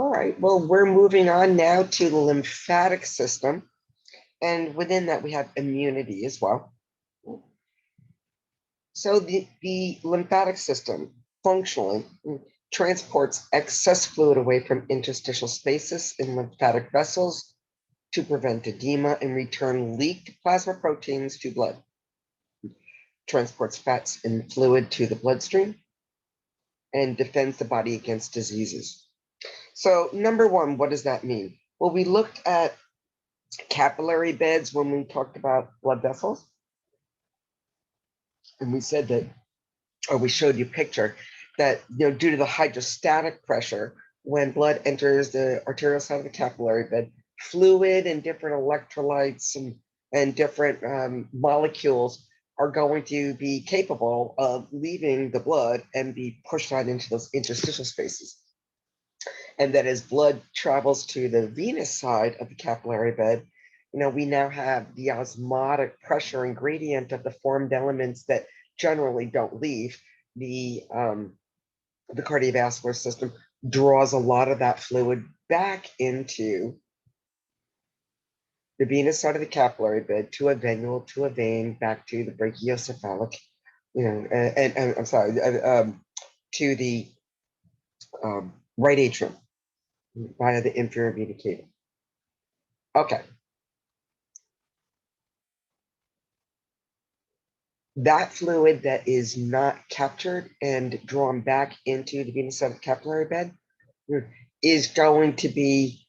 All right, well, we're moving on now to the lymphatic system. And within that, we have immunity as well. So the lymphatic system functionally transports excess fluid away from interstitial spaces in lymphatic vessels to prevent edema and return leaked plasma proteins to blood. Transports fats and fluid to the bloodstream and defends the body against diseases. So number one, what does that mean? Well, we looked at capillary beds when we talked about blood vessels. And we said that, or we showed you a picture that, due to the hydrostatic pressure, when blood enters the arterial side of the capillary bed, fluid and different electrolytes and different molecules are going to be capable of leaving the blood and be pushed out into those interstitial spaces. And that as blood travels to the venous side of the capillary bed, we now have the osmotic pressure and gradient of the formed elements that generally don't leave. The cardiovascular system draws a lot of that fluid back into the venous side of the capillary bed, to a venule, to a vein, back to the brachiocephalic, and I'm sorry, to the right atrium via the inferior vena cava. Okay. That fluid that is not captured and drawn back into the venous side of the capillary bed is going to be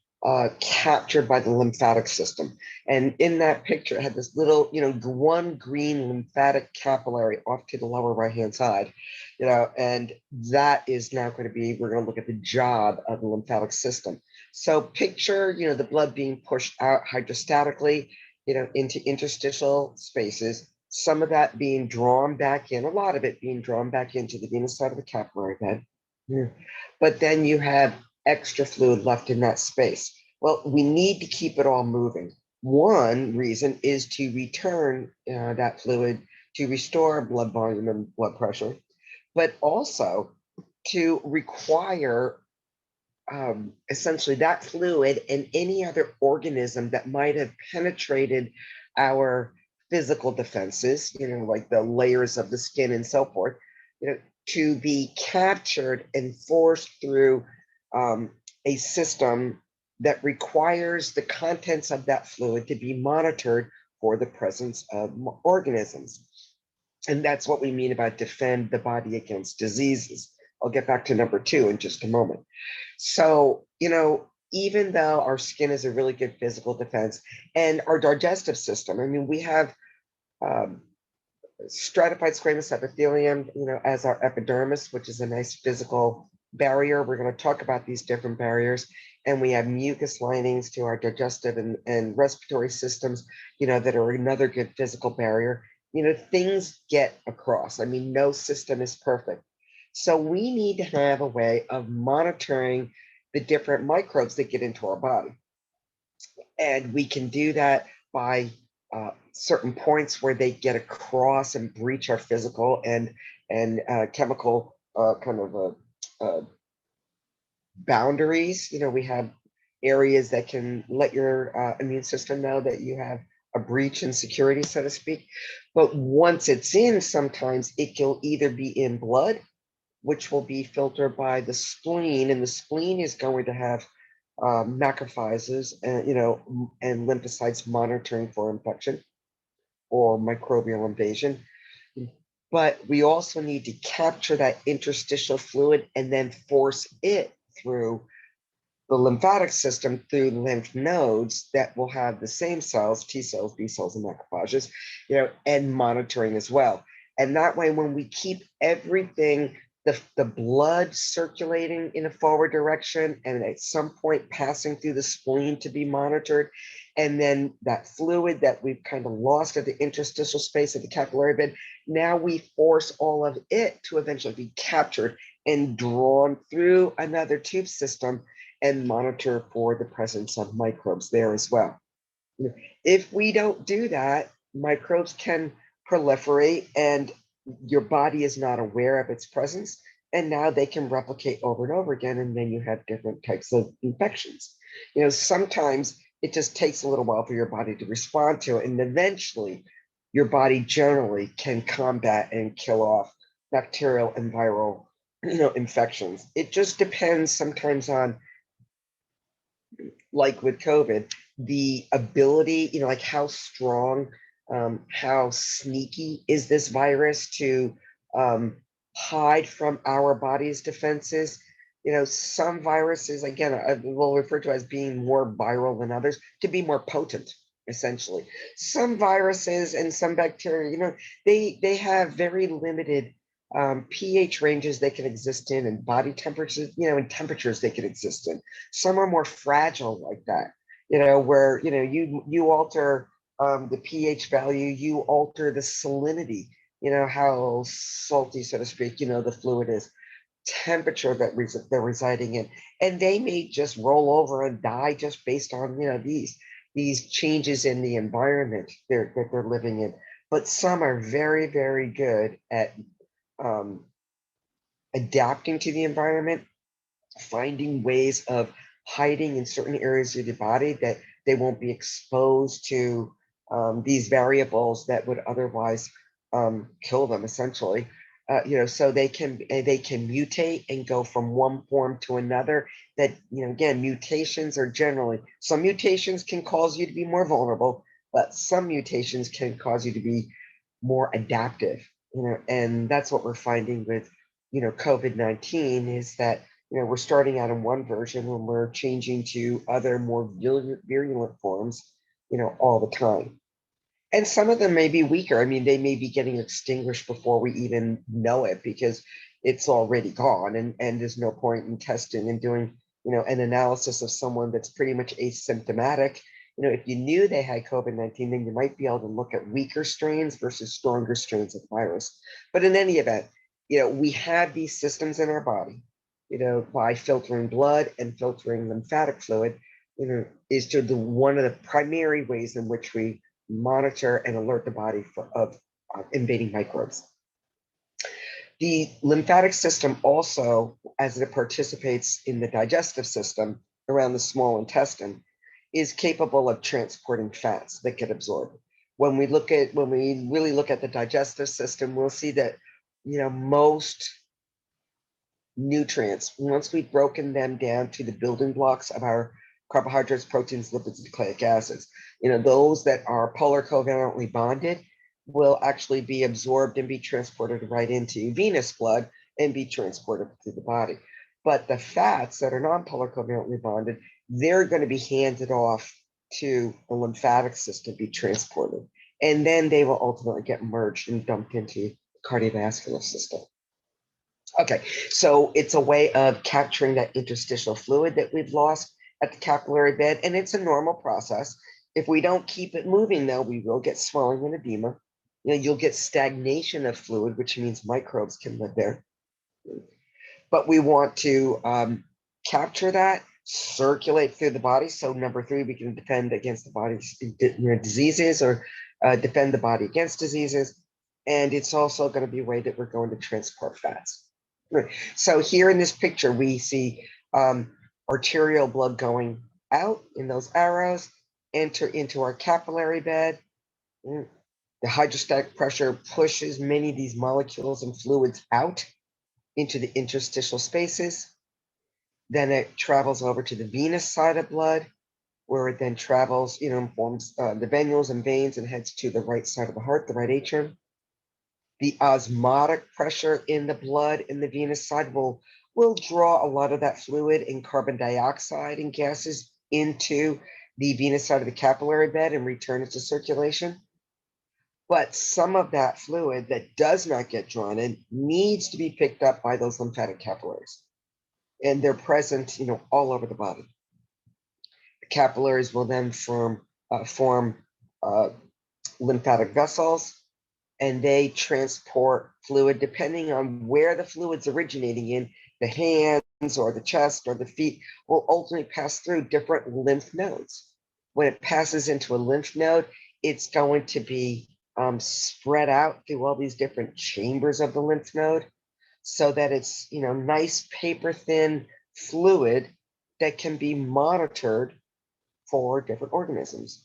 captured by the lymphatic system. And in that picture, it had this little, one green lymphatic capillary off to the lower right-hand side, and that is now going to be, we're going to look at the job of the lymphatic system. So picture, the blood being pushed out hydrostatically, into interstitial spaces, some of that being drawn back in, a lot of it being drawn back into the venous side of the capillary bed. But then you have extra fluid left in that space. Well, we need to keep it all moving. One reason is to return that fluid to restore blood volume and blood pressure, but also to require essentially that fluid and any other organism that might have penetrated our physical defenses, like the layers of the skin and so forth, to be captured and forced through a system that requires the contents of that fluid to be monitored for the presence of organisms. And that's what we mean about defend the body against diseases. I'll get back to number two in just a moment. So, even though our skin is a really good physical defense, and our digestive system, we have stratified squamous epithelium, as our epidermis, which is a nice physical barrier. We're going to talk about these different barriers. And we have mucus linings to our digestive and respiratory systems, that are another good physical barrier. Things get across. No system is perfect. So we need to have a way of monitoring the different microbes that get into our body. And we can do that by certain points where they get across and breach our physical and chemical boundaries. We have areas that can let your immune system know that you have a breach in security, so to speak. But once it's in, sometimes it will either be in blood, which will be filtered by the spleen, and the spleen is going to have macrophages and lymphocytes monitoring for infection or microbial invasion. But we also need to capture that interstitial fluid and then force it through the lymphatic system through lymph nodes that will have the same cells, T cells, B cells, and macrophages, and monitoring as well. And that way, when we keep everything, the blood circulating in a forward direction and at some point passing through the spleen to be monitored, and then that fluid that we've kind of lost at the interstitial space of the capillary bed, now we force all of it to eventually be captured and drawn through another tube system and monitor for the presence of microbes there as well. If we don't do that, microbes can proliferate and your body is not aware of its presence, and now they can replicate over and over again, and then you have different types of infections. You know, sometimes it just takes a little while for your body to respond to it, and eventually your body generally can combat and kill off bacterial and viral, infections. It just depends sometimes on, like with COVID, the ability, like how strong, how sneaky is this virus to um, hide from our body's defenses. Some viruses, again, I will refer to as being more viral than others, to be more potent, essentially. Some viruses and some bacteria, they have very limited pH ranges they can exist in, and body temperatures, and temperatures they can exist in. Some are more fragile like that, where you alter the pH value, you alter the salinity, how salty, so to speak, the fluid is, temperature that they're residing in, and they may just roll over and die just based on these changes in the environment that they're living in. But some are very, very good at um, adapting to the environment, finding ways of hiding in certain areas of the body that they won't be exposed to these variables that would otherwise kill them, essentially. So they can mutate and go from one form to another. That, again, mutations are generally, some mutations can cause you to be more vulnerable, but some mutations can cause you to be more adaptive. And that's what we're finding with COVID-19, is that we're starting out in one version when we're changing to other more virulent forms, all the time. And some of them may be weaker. I mean, they may be getting extinguished before we even know it, because it's already gone, and there's no point in testing and doing, an analysis of someone that's pretty much asymptomatic. If you knew they had COVID-19, then you might be able to look at weaker strains versus stronger strains of the virus. But in any event, we have these systems in our body, by filtering blood and filtering lymphatic fluid, is to the one of the primary ways in which we monitor and alert the body of invading microbes. The lymphatic system also, as it participates in the digestive system around the small intestine, is capable of transporting fats that get absorbed. When we really look at the digestive system, we'll see that most nutrients, once we've broken them down to the building blocks of our carbohydrates, proteins, lipids, and nucleic acids, those that are polar covalently bonded will actually be absorbed and be transported right into venous blood and be transported through the body. But the fats that are non-polar covalently bonded, they're going to be handed off to the lymphatic system to be transported. And then they will ultimately get merged and dumped into the cardiovascular system. Okay, so it's a way of capturing that interstitial fluid that we've lost at the capillary bed, and it's a normal process. If we don't keep it moving, though, we will get swelling and edema. You'll get stagnation of fluid, which means microbes can live there. But we want to capture that, circulate through the body. So number 3, we can defend against the body's diseases, or defend the body against diseases. And it's also going to be a way that we're going to transport fats. So here in this picture, we see arterial blood going out in those arrows, enter into our capillary bed. The hydrostatic pressure pushes many of these molecules and fluids out into the interstitial spaces. Then it travels over to the venous side of blood, where it then travels, forms the venules and veins, and heads to the right side of the heart, the right atrium. The osmotic pressure in the blood in the venous side will draw a lot of that fluid and carbon dioxide and gases into the venous side of the capillary bed and return it to circulation. But some of that fluid that does not get drawn in needs to be picked up by those lymphatic capillaries. And they're present, all over the body. The capillaries will then form lymphatic vessels, and they transport fluid depending on where the fluid's originating in. The hands or the chest or the feet will ultimately pass through different lymph nodes. When it passes into a lymph node, it's going to be spread out through all these different chambers of the lymph node. so that it's, nice paper thin fluid that can be monitored for different organisms.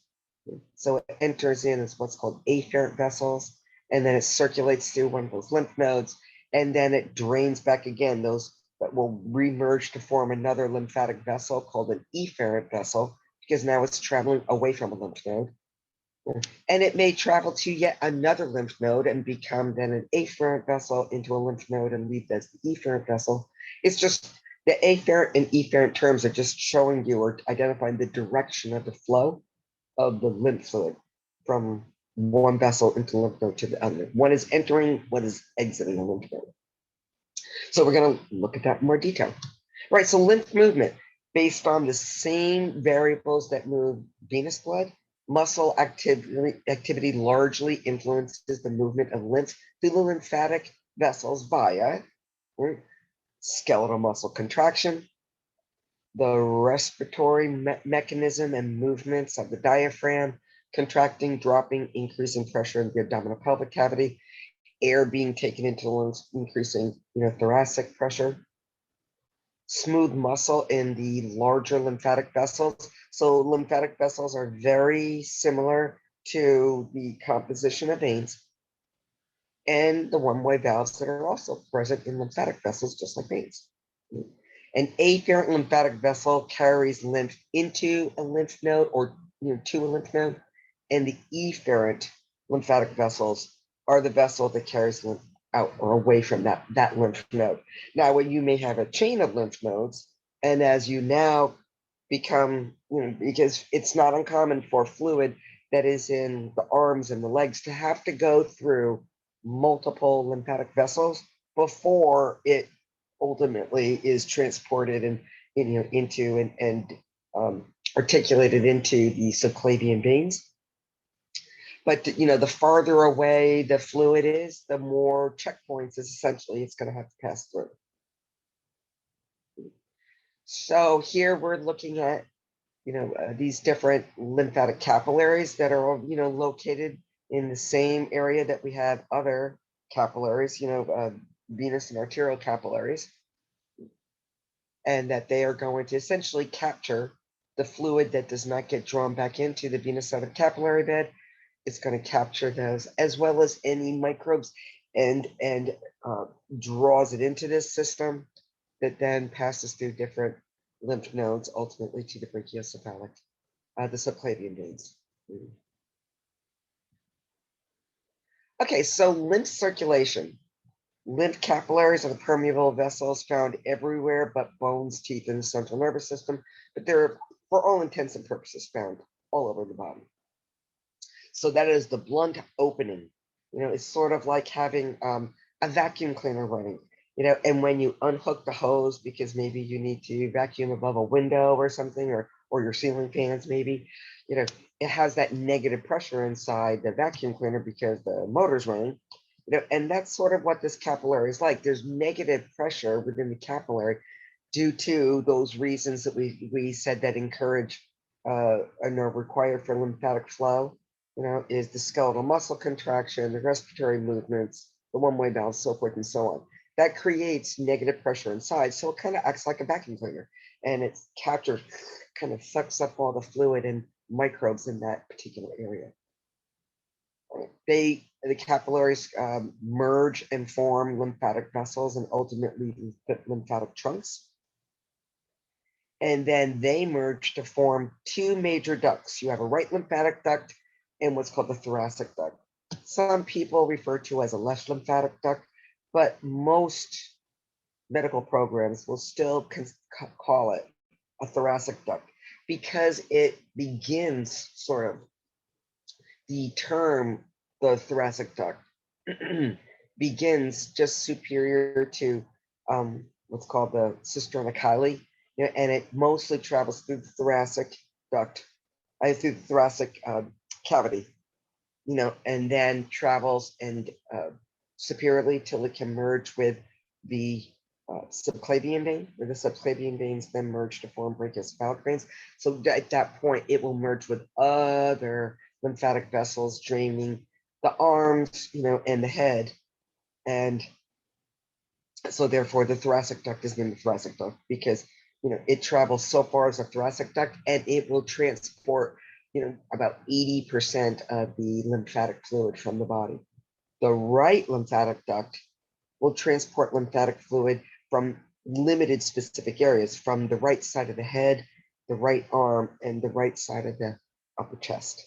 So it enters in as what's called afferent vessels, and then it circulates through one of those lymph nodes, and then it drains back again. Those that will remerge to form another lymphatic vessel called an efferent vessel, because now it's traveling away from a lymph node. And it may travel to yet another lymph node and become then an afferent vessel into a lymph node and leave as the efferent vessel. It's just the afferent and efferent terms are just showing you or identifying the direction of the flow of the lymph fluid from one vessel into lymph node to the other. One is entering, one is exiting a lymph node. So we're going to look at that in more detail. Right, so lymph movement based on the same variables that move venous blood. Muscle activity largely influences the movement of lymph through the lymphatic vessels via skeletal muscle contraction, the respiratory mechanism and movements of the diaphragm, contracting, dropping, increasing pressure in the abdominal pelvic cavity, air being taken into the lungs, increasing thoracic pressure, smooth muscle in the larger lymphatic vessels. So lymphatic vessels are very similar to the composition of veins and the one-way valves that are also present in lymphatic vessels, just like veins. An afferent lymphatic vessel carries lymph into a lymph node or to a lymph node, and the efferent lymphatic vessels are the vessel that carries lymph out or away from that lymph node. Now, when you may have a chain of lymph nodes, and as you now become, because it's not uncommon for fluid that is in the arms and the legs to have to go through multiple lymphatic vessels before it ultimately is transported and into and articulated into the subclavian veins. But the farther away the fluid is, the more checkpoints is essentially it's going to have to pass through. So here we're looking at these different lymphatic capillaries that are located in the same area that we have other capillaries, venous and arterial capillaries, and that they are going to essentially capture the fluid that does not get drawn back into the venous side of the capillary bed. It's going to capture those as well as any microbes and draws it into this system that then passes through different lymph nodes, ultimately to the brachiocephalic, the subclavian veins. Okay, so lymph circulation. Lymph capillaries are the permeable vessels found everywhere but bones, teeth, and the central nervous system, but they're, for all intents and purposes, found all over the body. So that is the blunt opening. It's sort of like having a vacuum cleaner running, and when you unhook the hose because maybe you need to vacuum above a window or something, or your ceiling fans maybe, it has that negative pressure inside the vacuum cleaner because the motor's running, and that's sort of what this capillary is like. There's negative pressure within the capillary due to those reasons that we said that encourage and are required for lymphatic flow. Is the skeletal muscle contraction, the respiratory movements, the one-way valve, so forth and so on. That creates negative pressure inside, so it kind of acts like a vacuum cleaner, and it captures, kind of sucks up all the fluid and microbes in that particular area. The capillaries merge and form lymphatic vessels and ultimately lymphatic trunks. And then they merge to form two major ducts. You have a right lymphatic duct and what's called the thoracic duct. Some people refer to as a left lymphatic duct, but most medical programs will still call it a thoracic duct because it begins sort of the term, the thoracic duct begins just superior to what's called the cisterna chyli, and it mostly travels through the thoracic duct, through the thoracic cavity, and then travels and superiorly till it can merge with the subclavian vein, where the subclavian veins then merge to form brachiocephalic veins. So at that point, it will merge with other lymphatic vessels draining the arms, and the head, and So therefore, the thoracic duct is named the thoracic duct because it travels so far as a thoracic duct, and it will transport about 80% of the lymphatic fluid from the body. The right lymphatic duct will transport lymphatic fluid from limited specific areas, from the right side of the head, the right arm, and the right side of the upper chest.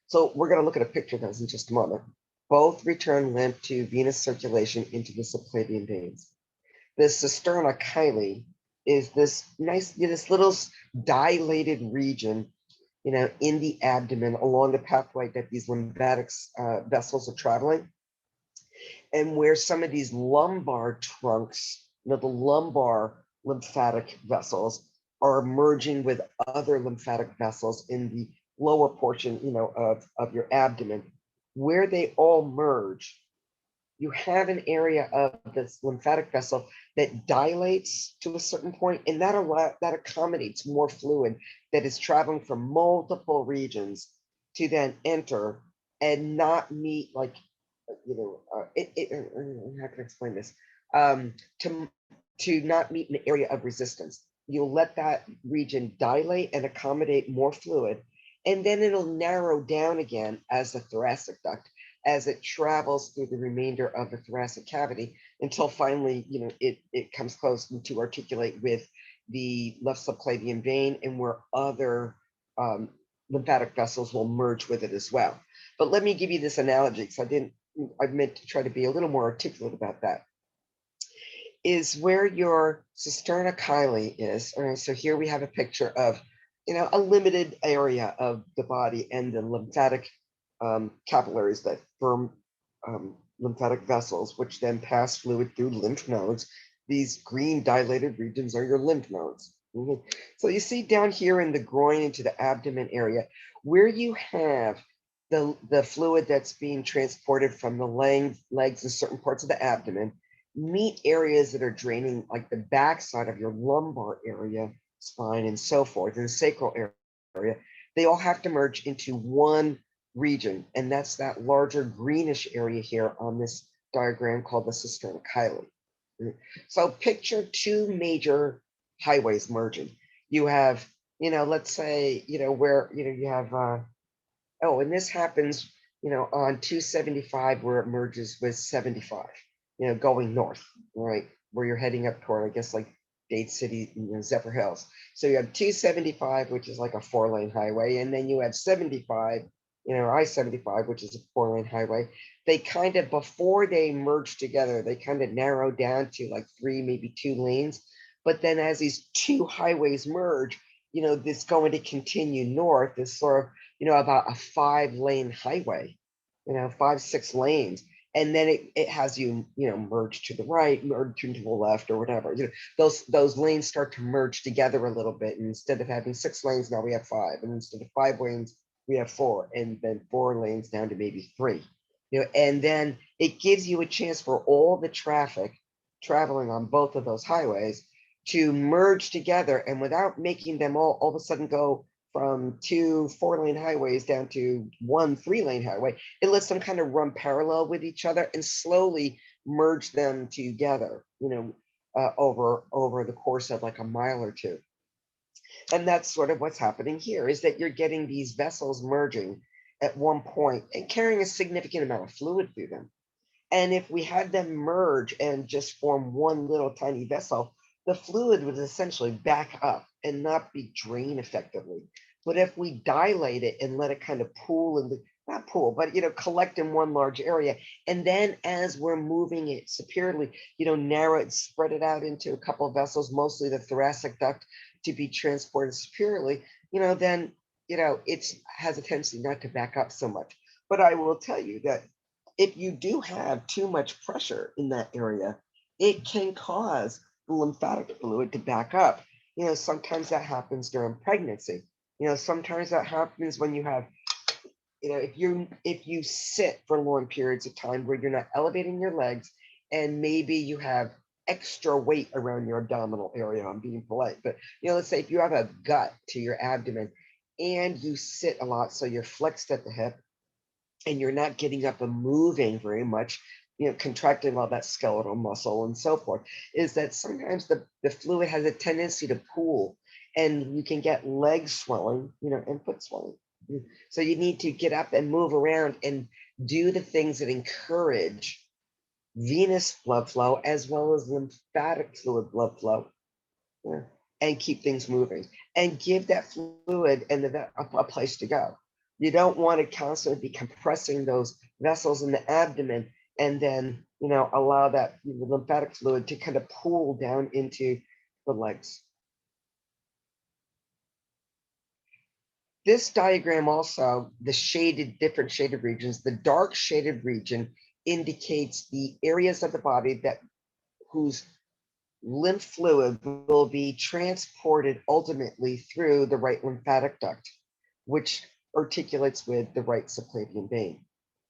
So we're going to look at a picture of those in just a moment. Both return lymph to venous circulation into the subclavian veins. The cisterna chyli is this nice, this little dilated region, in the abdomen along the pathway that these lymphatic vessels are traveling, and where some of these lumbar trunks, the lumbar lymphatic vessels are merging with other lymphatic vessels in the lower portion, of your abdomen. Where they all merge, you have an area of this lymphatic vessel that dilates to a certain point, and that accommodates more fluid that is traveling from multiple regions to then enter and not meet, like, how can I explain this? To not meet an area of resistance. You'll let that region dilate and accommodate more fluid, and then it'll narrow down again as the thoracic duct as it travels through the remainder of the thoracic cavity until finally, it comes close to articulate with the left subclavian vein, and where other lymphatic vessels will merge with it as well. But let me give you this analogy, because I meant to try to be a little more articulate about that. Is where your cisterna chyli is. All right, so here we have a picture of, a limited area of the body and the lymphatic capillaries that form lymphatic vessels, which then pass fluid through lymph nodes. These green dilated regions are your lymph nodes. So you see down here in the groin into the abdomen area, where you have the fluid that's being transported from the legs and certain parts of the abdomen, meet areas that are draining, like the backside of your lumbar area, spine, and so forth, and the sacral area. They all have to merge into one region, and that's that larger greenish area here on this diagram called the cisterna chyli. So picture two major highways merging. You have, let's say, where, you have, and this happens, on 275 where it merges with 75, going north, right, where you're heading up toward, I guess, like Dade City, Zephyr Hills. So you have 275, which is like a 4-lane highway, and then you have 75, I-75, which is a 4-lane highway. They kind of, before they merge together, they kind of narrow down to like 3, maybe 2 lanes. But then as these two highways merge, this going to continue north is sort of, about a 5-lane highway, 5, 6 lanes. And then it has you, merge to the right, merge to the left, or whatever. Those lanes start to merge together a little bit. And instead of having 6 lanes, now we have 5. And instead of 5 lanes, we have 4. And then 4 lanes down to maybe 3. And then it gives you a chance for all the traffic traveling on both of those highways to merge together, and without making them all of a sudden go from 2 4-lane highways down to 1 3-lane highway, it lets them kind of run parallel with each other and slowly merge them together, over the course of like a mile or 2. And that's sort of what's happening here, is that you're getting these vessels merging at one point and carrying a significant amount of fluid through them. And if we had them merge and just form one little tiny vessel, the fluid would essentially back up and not be drained effectively. But if we dilate it and let it kind of pool in not pool, but collect in one large area, and then as we're moving it superiorly, narrow it, spread it out into a couple of vessels, mostly the thoracic duct, to be transported superiorly, then it has a tendency not to back up so much. But I will tell you that if you do have too much pressure in that area, it can cause the lymphatic fluid to back up. Sometimes that happens during pregnancy. Sometimes that happens when you have, if you sit for long periods of time where you're not elevating your legs, and maybe you have extra weight around your abdominal area. I'm being polite, but let's say if you have a gut to your abdomen and you sit a lot, so you're flexed at the hip, and you're not getting up and moving very much, contracting all that skeletal muscle and so forth, is that sometimes the fluid has a tendency to pool and you can get leg swelling, and foot swelling. So you need to get up and move around and do the things that encourage venous blood flow as well as lymphatic fluid blood flow, yeah, and keep things moving and give that fluid and a place to go. You don't want to constantly be compressing those vessels in the abdomen and then, allow that lymphatic fluid to kind of pool down into the legs. This diagram also, the different shaded regions, the dark shaded region indicates the areas of the body whose lymph fluid will be transported ultimately through the right lymphatic duct, which articulates with the right subclavian vein,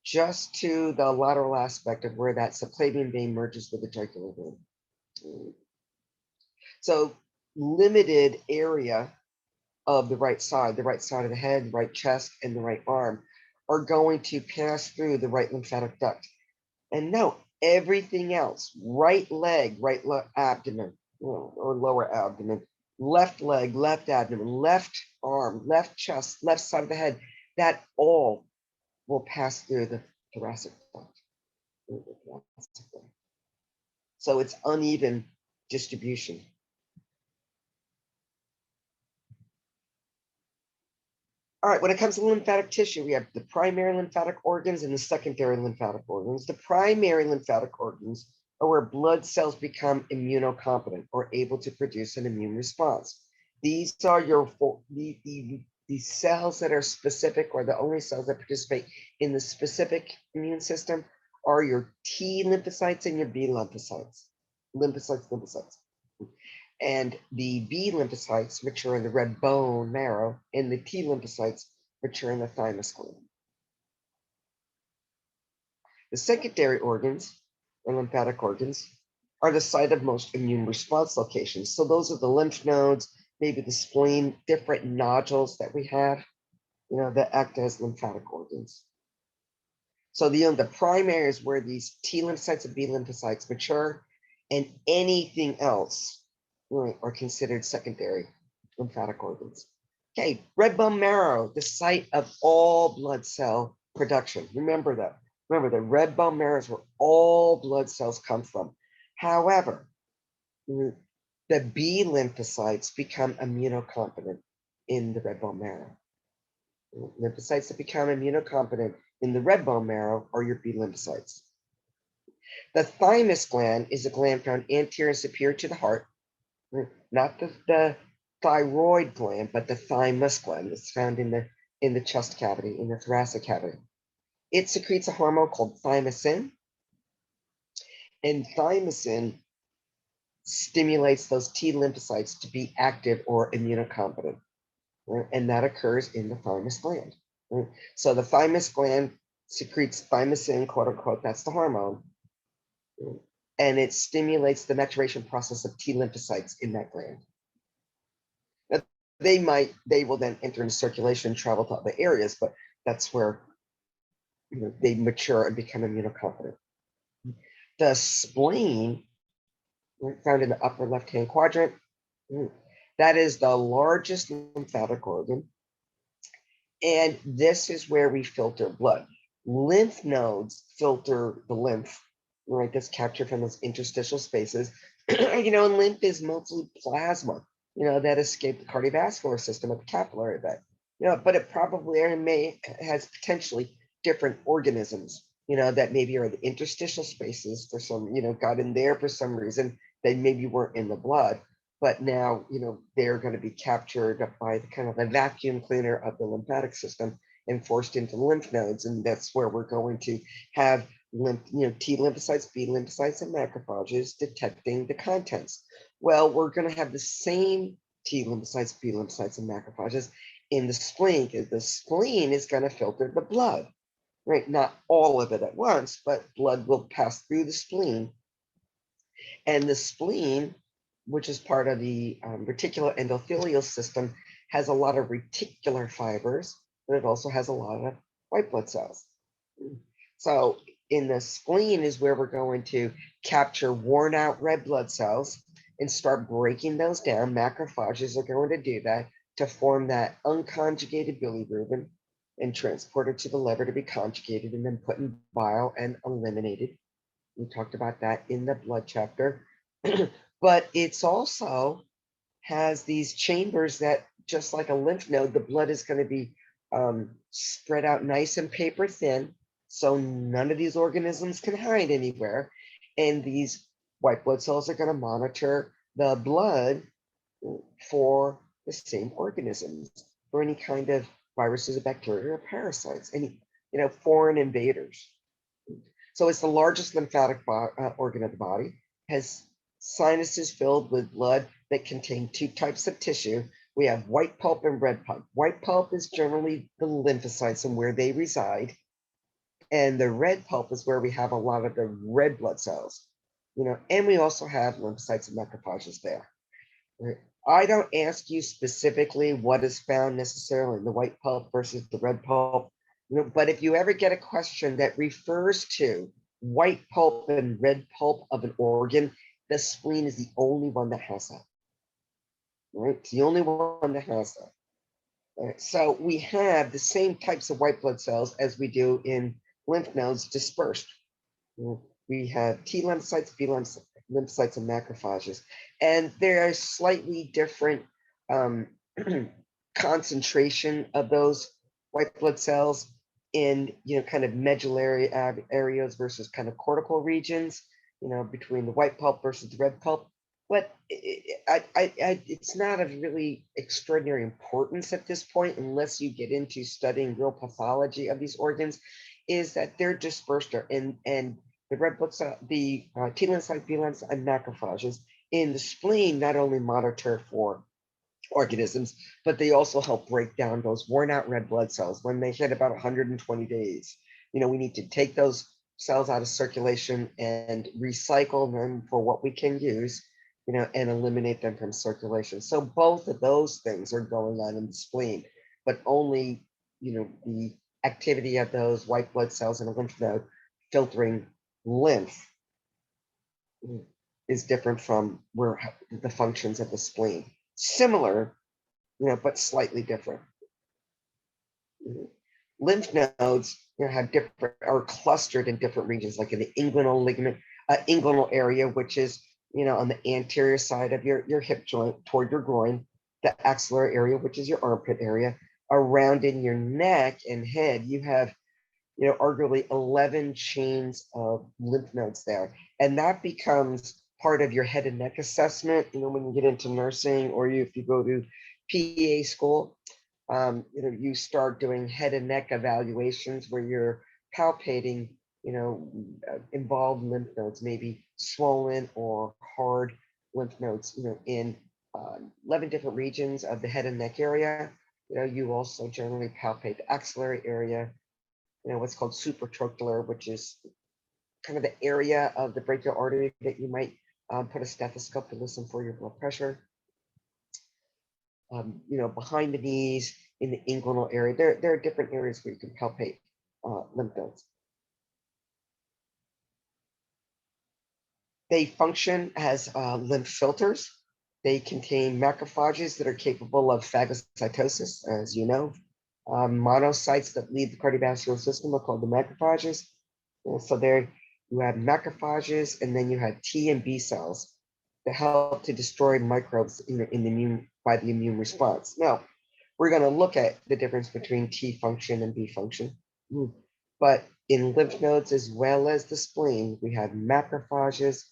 just to the lateral aspect of where that subclavian vein merges with the jugular vein. So limited area of the right side of the head, right chest, and the right arm are going to pass through the right lymphatic duct. And note, everything else, right leg, abdomen, or lower abdomen, left leg, left abdomen, left arm, left chest, left side of the head, that all will pass through the thoracic duct. So it's uneven distribution. All right, when it comes to lymphatic tissue, we have the primary lymphatic organs and the secondary lymphatic organs. The primary lymphatic organs are where blood cells become immunocompetent or able to produce an immune response. These are the cells that are specific, or the only cells that participate in the specific immune system are your T lymphocytes and your B lymphocytes. Lymphocytes. And the B lymphocytes, which are in the red bone marrow, and the T lymphocytes, which are in the thymus gland. The secondary organs, or lymphatic organs, are the site of most immune response locations. So those are the lymph nodes, maybe the spleen, different nodules that we have, that act as lymphatic organs. So the primary is where these T lymphocytes and B lymphocytes mature, and anything else are considered secondary lymphatic organs. Okay, red bone marrow, the site of all blood cell production. Remember that. Remember, the red bone marrow is where all blood cells come from. However, the B lymphocytes become immunocompetent in the red bone marrow. Lymphocytes that become immunocompetent in the red bone marrow are your B lymphocytes. The thymus gland is a gland found anterior and superior to the heart. Not the thyroid gland, but the thymus gland. It's found in the chest cavity, in the thoracic cavity. It secretes a hormone called thymosin, and thymosin stimulates those T lymphocytes to be active or immunocompetent, and that occurs in the thymus gland. So the thymus gland secretes thymosin, quote unquote, that's the hormone, and it stimulates the maturation process of T lymphocytes in that gland. Now, they will then enter into circulation and travel to other areas, but that's where they mature and become immunocompetent. The spleen, found in the upper left-hand quadrant, that is the largest lymphatic organ, and this is where we filter blood. Lymph nodes filter the lymph, right? That's captured from those interstitial spaces. And lymph is mostly plasma, that escaped the cardiovascular system of the capillary bed. But it probably has potentially different organisms, that maybe are the interstitial spaces for some, got in there for some reason. They maybe weren't in the blood, but now, they're going to be captured by the kind of a vacuum cleaner of the lymphatic system and forced into lymph nodes. And that's where we're going to have T lymphocytes, B lymphocytes, and macrophages detecting the contents. Well, we're going to have the same T lymphocytes, B lymphocytes, and macrophages in the spleen, because the spleen is going to filter the blood, right? Not all of it at once, but blood will pass through the spleen. And the spleen, which is part of the reticular endothelial system, has a lot of reticular fibers, but it also has a lot of white blood cells. So In the spleen is where we're going to capture worn out red blood cells and start breaking those down. Macrophages are going to do that to form that unconjugated bilirubin and transport it to the liver to be conjugated and then put in bile and eliminated. We talked about that in the blood chapter. But it's also has these chambers that, just like a lymph node, the blood is going to be spread out nice and paper thin, so none of these organisms can hide anywhere. And these white blood cells are going to monitor the blood for the same organisms, for any kind of viruses or bacteria or parasites, any foreign invaders. So it's the largest lymphatic organ of the body, has sinuses filled with blood that contain two types of tissue. We have white pulp and red pulp. White pulp is generally the lymphocytes and where they reside. And the red pulp is where we have a lot of the red blood cells, and we also have lymphocytes and macrophages there. Right? I don't ask you specifically what is found necessarily in the white pulp versus the red pulp, but if you ever get a question that refers to white pulp and red pulp of an organ, the spleen is the only one that has that. Right? It's the only one that has that. Right? So we have the same types of white blood cells as we do in lymph nodes dispersed. We have T lymphocytes, B lymphocytes, and macrophages, and there are slightly different concentration of those white blood cells in kind of medullary areas versus kind of cortical regions, between the white pulp versus the red pulp. But it's not of really extraordinary importance at this point, unless you get into studying real pathology of these organs, is that they're dispersed, and the red blood cell, the T lymphocytes, B lymphocytes, and macrophages in the spleen not only monitor for organisms, but they also help break down those worn out red blood cells when they hit about 120 days. We need to take those cells out of circulation and recycle them for what we can use, and eliminate them from circulation. So both of those things are going on in the spleen, but only, the activity of those white blood cells in a lymph node filtering lymph is different from where the functions of the spleen. Similar, but slightly different. Lymph nodes have different, are clustered in different regions, like in the inguinal ligament, inguinal area, which is on the anterior side of your hip joint toward your groin, the axillary area, which is your armpit area. Around in your neck and head, you have arguably 11 chains of lymph nodes there, and that becomes part of your head and neck assessment. When you get into nursing, or if you go to PA school, you start doing head and neck evaluations where you're palpating involved lymph nodes, maybe swollen or hard lymph nodes, in 11 different regions of the head and neck area. You also generally palpate the axillary area, what's called supratrochlear, which is kind of the area of the brachial artery that you might put a stethoscope to listen for your blood pressure. Behind the knees, in the inguinal area, there are different areas where you can palpate lymph nodes. They function as lymph filters. They contain macrophages that are capable of phagocytosis, as you know. Monocytes that lead the cardiovascular system are called the macrophages. So there you have macrophages, and then you have T and B cells that help to destroy microbes by the immune response. Now, we're going to look at the difference between T function and B function. But in lymph nodes as well as the spleen, we have macrophages,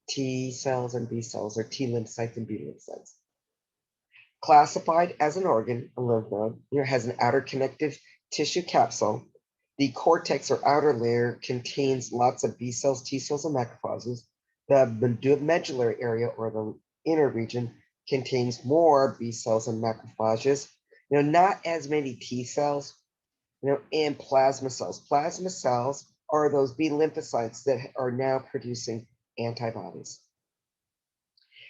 T cells, and B cells, or T lymphocytes and B lymphocytes. Classified as an organ, a lymph node has an outer connective tissue capsule. The cortex or outer layer contains lots of B cells, T cells, and macrophages. The medullary area, or the inner region, contains more B cells and macrophages. Not as many T cells, and plasma cells. Plasma cells are those B lymphocytes that are now producing antibodies.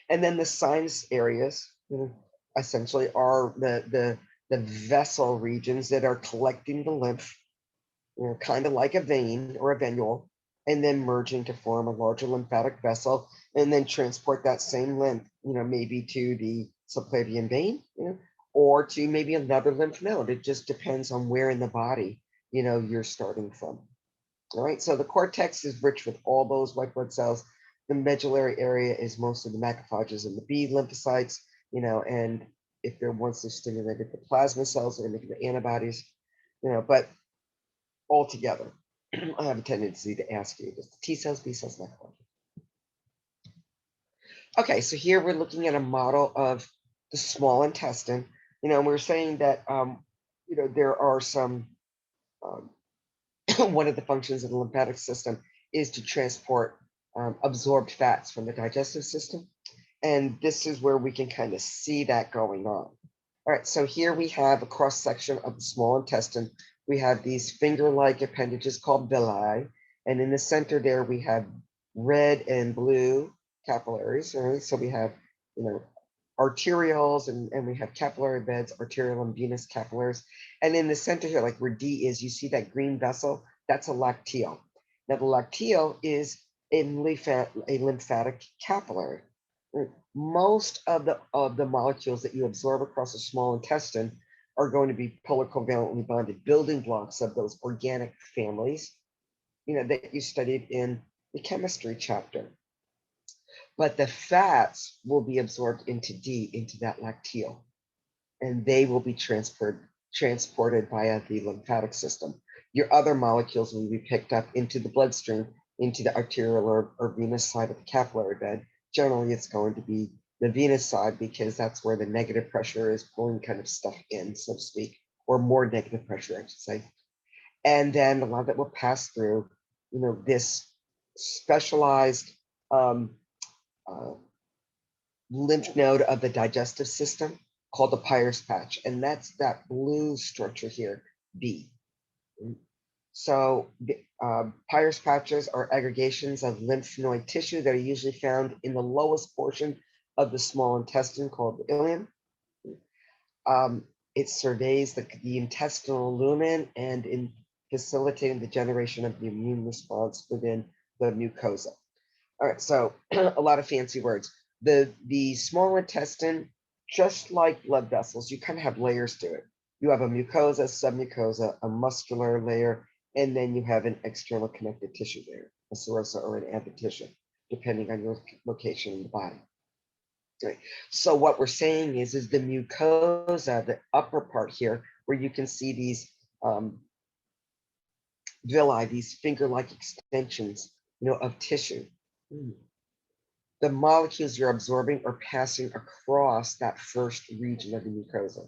And then the sinus areas, essentially are the vessel regions that are collecting the lymph, kind of like a vein or a venule, and then merging to form a larger lymphatic vessel, and then transport that same lymph, maybe to the subclavian vein, or to maybe another lymph node. It just depends on where in the body, you're starting from. All right, so the cortex is rich with all those white blood cells. The medullary area is mostly the macrophages and the B lymphocytes, and if they're once they're stimulated, the plasma cells are making the antibodies, but all together. I have a tendency to ask you, just T cells, B cells, macrophages. Okay, so here we're looking at a model of the small intestine. We're saying that, there are some, one of the functions of the lymphatic system is to transport absorbed fats from the digestive system. And this is where we can kind of see that going on. All right, so here we have a cross section of the small intestine. We have these finger-like appendages called villi. And in the center there, we have red and blue capillaries. Right? So we have, arterioles and we have capillary beds, arterial and venous capillaries. And in the center here, like where D is, you see that green vessel, that's a lacteal. Now the lacteal is a lymphatic capillary. Most of the molecules that you absorb across a small intestine are going to be polar covalently bonded building blocks of those organic families, that you studied in the chemistry chapter. But the fats will be absorbed into D, into that lacteal, and they will be transported via the lymphatic system. Your other molecules will be picked up into the bloodstream, into the arterial or venous side of the capillary bed. Generally, it's going to be the venous side because that's where the negative pressure is pulling kind of stuff in, so to speak, or more negative pressure, I should say. And then a lot of it will pass through, this specialized lymph node of the digestive system called the Pirus patch, and that's that blue structure here, B. So Pirus patches are aggregations of lymph node tissue that are usually found in the lowest portion of the small intestine called the ileum. It surveys the intestinal lumen and in facilitating the generation of the immune response within the mucosa. All right, so a lot of fancy words. The small intestine, just like blood vessels, you kind of have layers to it. You have a mucosa, submucosa, a muscular layer, and then you have an external connective tissue layer, a serosa or an adventitia, depending on your location in the body. Okay. So what we're saying is the mucosa, the upper part here, where you can see these villi, these finger-like extensions, of tissue. The molecules you're absorbing are passing across that first region of the mucosa.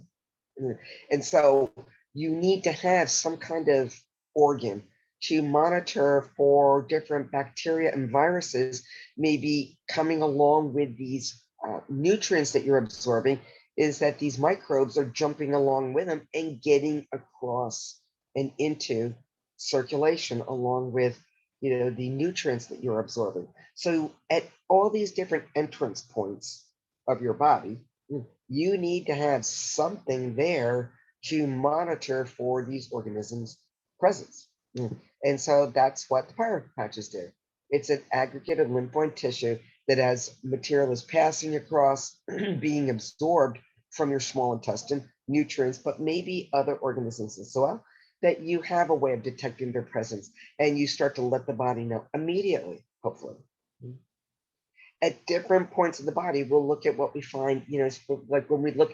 And so you need to have some kind of organ to monitor for different bacteria and viruses maybe coming along with these nutrients that you're absorbing, is that these microbes are jumping along with them and getting across and into circulation along with the nutrients that you're absorbing. So at all these different entrance points of your body, you need to have something there to monitor for these organisms' presence. And so that's what the Pirus patches do. It's an aggregate of lymphoid tissue that as material is passing across, being absorbed from your small intestine, nutrients, but maybe other organisms as well, that you have a way of detecting their presence, and you start to let the body know immediately, hopefully. At different points of the body, we'll look at what we find, like when we look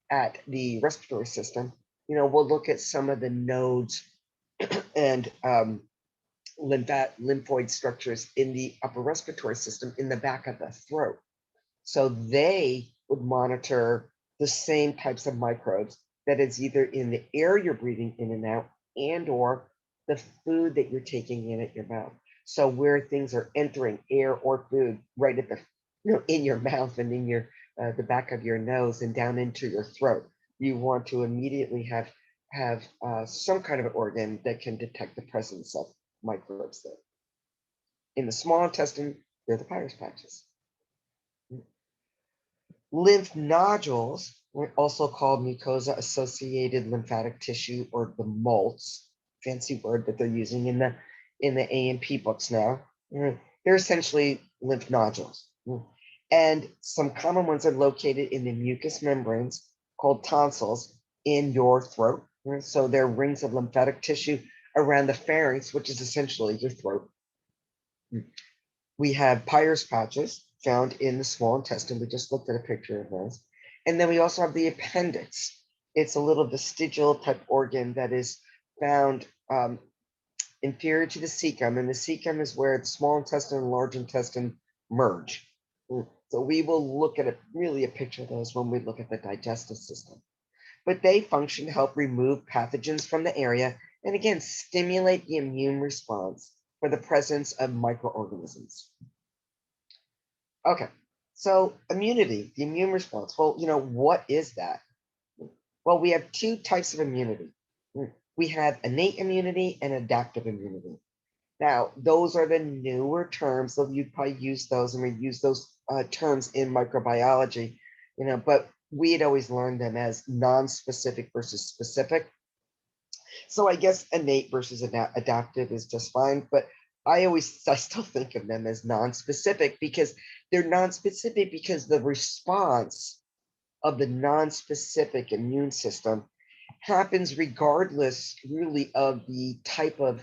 at the respiratory system, we'll look at some of the nodes and lymphoid structures in the upper respiratory system in the back of the throat. So they would monitor the same types of microbes that is either in the air you're breathing in and out, and or the food that you're taking in at your mouth. So where things are entering, air or food, right at the, in your mouth and in your the back of your nose and down into your throat, you want to immediately have some kind of an organ that can detect the presence of microbes there. In the small intestine, they're the Pirus patches. Lymph nodules, also called mucosa-associated lymphatic tissue, or the MOLTs, fancy word that they're using in in the A&P books now. They're essentially lymph nodules. And some common ones are located in the mucous membranes called tonsils in your throat. So they're rings of lymphatic tissue around the pharynx, which is essentially your throat. We have Pirus patches found in the small intestine. We just looked at a picture of those. And then we also have the appendix. It's a little vestigial type organ that is found inferior to the cecum, and the cecum is where the small intestine and large intestine merge. So we will look at really a picture of those when we look at the digestive system. But they function to help remove pathogens from the area and again stimulate the immune response for the presence of microorganisms. Okay, so immunity, the immune response. Well, what is that? Well, we have two types of immunity. We have innate immunity and adaptive immunity. Now, those are the newer terms, so you probably use those, and we use those terms in microbiology, but we had always learned them as non-specific versus specific. So I guess innate versus adaptive is just fine, but I still think of them as non-specific because they're non-specific because the response of the non-specific immune system happens regardless really of the type of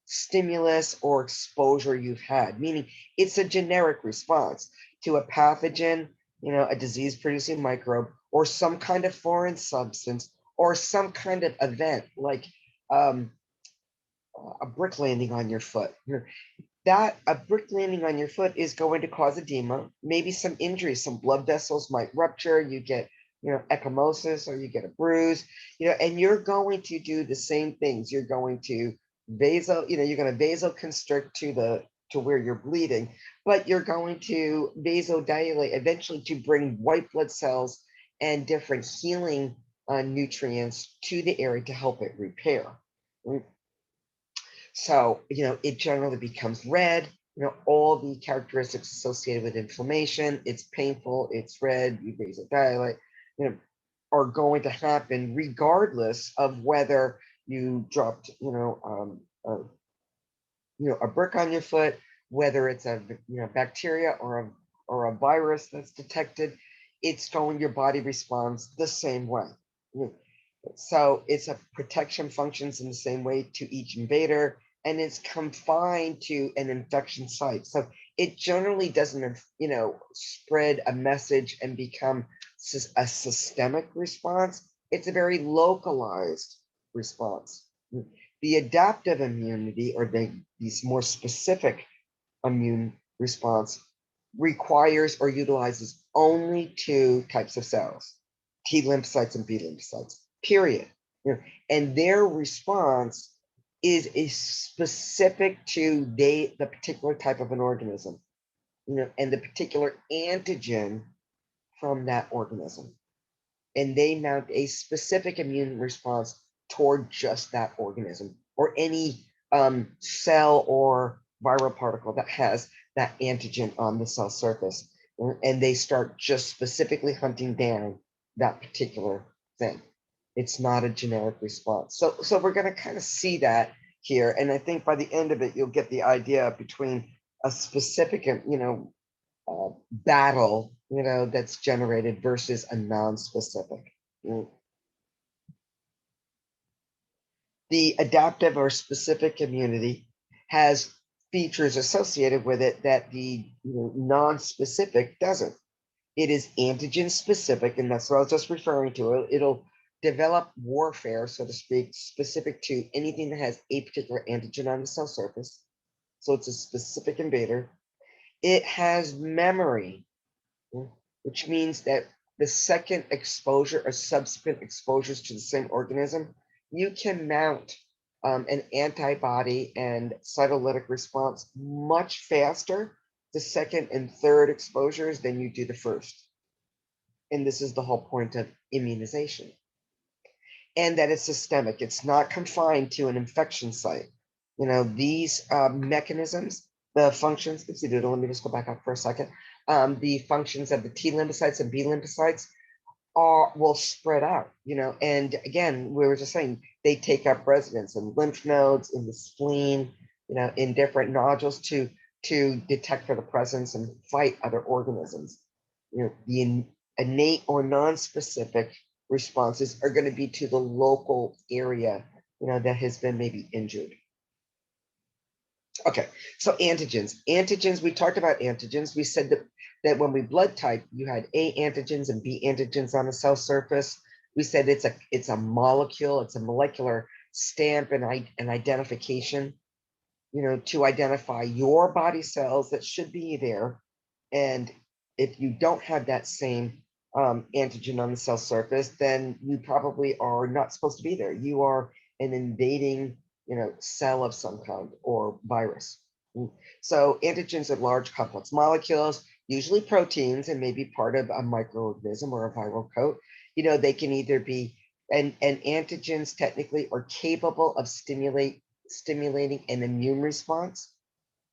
stimulus or exposure you've had, meaning it's a generic response to a pathogen, a disease-producing microbe, or some kind of foreign substance, or some kind of event like a brick landing on your foot. A brick landing on your foot is going to cause edema, maybe some injury, some blood vessels might rupture, you get ecchymosis, or you get a bruise, and you're going to do the same things. You're going to vasoconstrict to where you're bleeding, but you're going to vasodilate eventually to bring white blood cells and different healing nutrients to the area to help it repair. So, it generally becomes red, all the characteristics associated with inflammation. It's painful, it's red, you vasodilate, are going to happen regardless of whether you dropped, a brick on your foot, whether it's a bacteria or a virus that's detected. Your body responds the same way. So it's a protection functions in the same way to each invader, and it's confined to an infection site. So it generally doesn't, spread a message and become a systemic response. It's a very localized response. The adaptive immunity, or these more specific immune response, requires or utilizes only two types of cells, T lymphocytes and B lymphocytes, period. And their response is specific to the particular type of an organism, and the particular antigen from that organism. And they mount a specific immune response toward just that organism or any cell or viral particle that has that antigen on the cell surface. And they start just specifically hunting down that particular thing. It's not a generic response. So we're going to kind of see that here. And I think by the end of it, you'll get the idea between a specific, battle, that's generated versus a non-specific. The adaptive or specific immunity has features associated with it that the non-specific doesn't. It is antigen specific, and that's what I was just referring to. It'll develop warfare, so to speak, specific to anything that has a particular antigen on the cell surface. So it's a specific invader. It has memory, which means that the second exposure or subsequent exposures to the same organism, you can mount an antibody and cytolytic response much faster the second and third exposures than you do the first. And this is the whole point of immunization. And that it's systemic. It's not confined to an infection site. These mechanisms, the functions, let me just go back up for a second. The functions of the T lymphocytes and B lymphocytes will spread out, and again, we were just saying they take up residence in lymph nodes, in the spleen, in different nodules to detect for the presence and fight other organisms. The innate or non-specific responses are going to be to the local area, that has been maybe injured. Okay, so antigens, we talked about antigens. We said that when we blood type, you had A antigens and B antigens on the cell surface. We said it's a molecule, it's a molecular stamp and identification, to identify your body cells that should be there. And if you don't have that same antigen on the cell surface, then you probably are not supposed to be there. You are an invading, cell of some kind or virus. So antigens are large complex molecules, usually proteins, and maybe part of a microorganism or a viral coat. They can either be, and antigens technically are capable of stimulating an immune response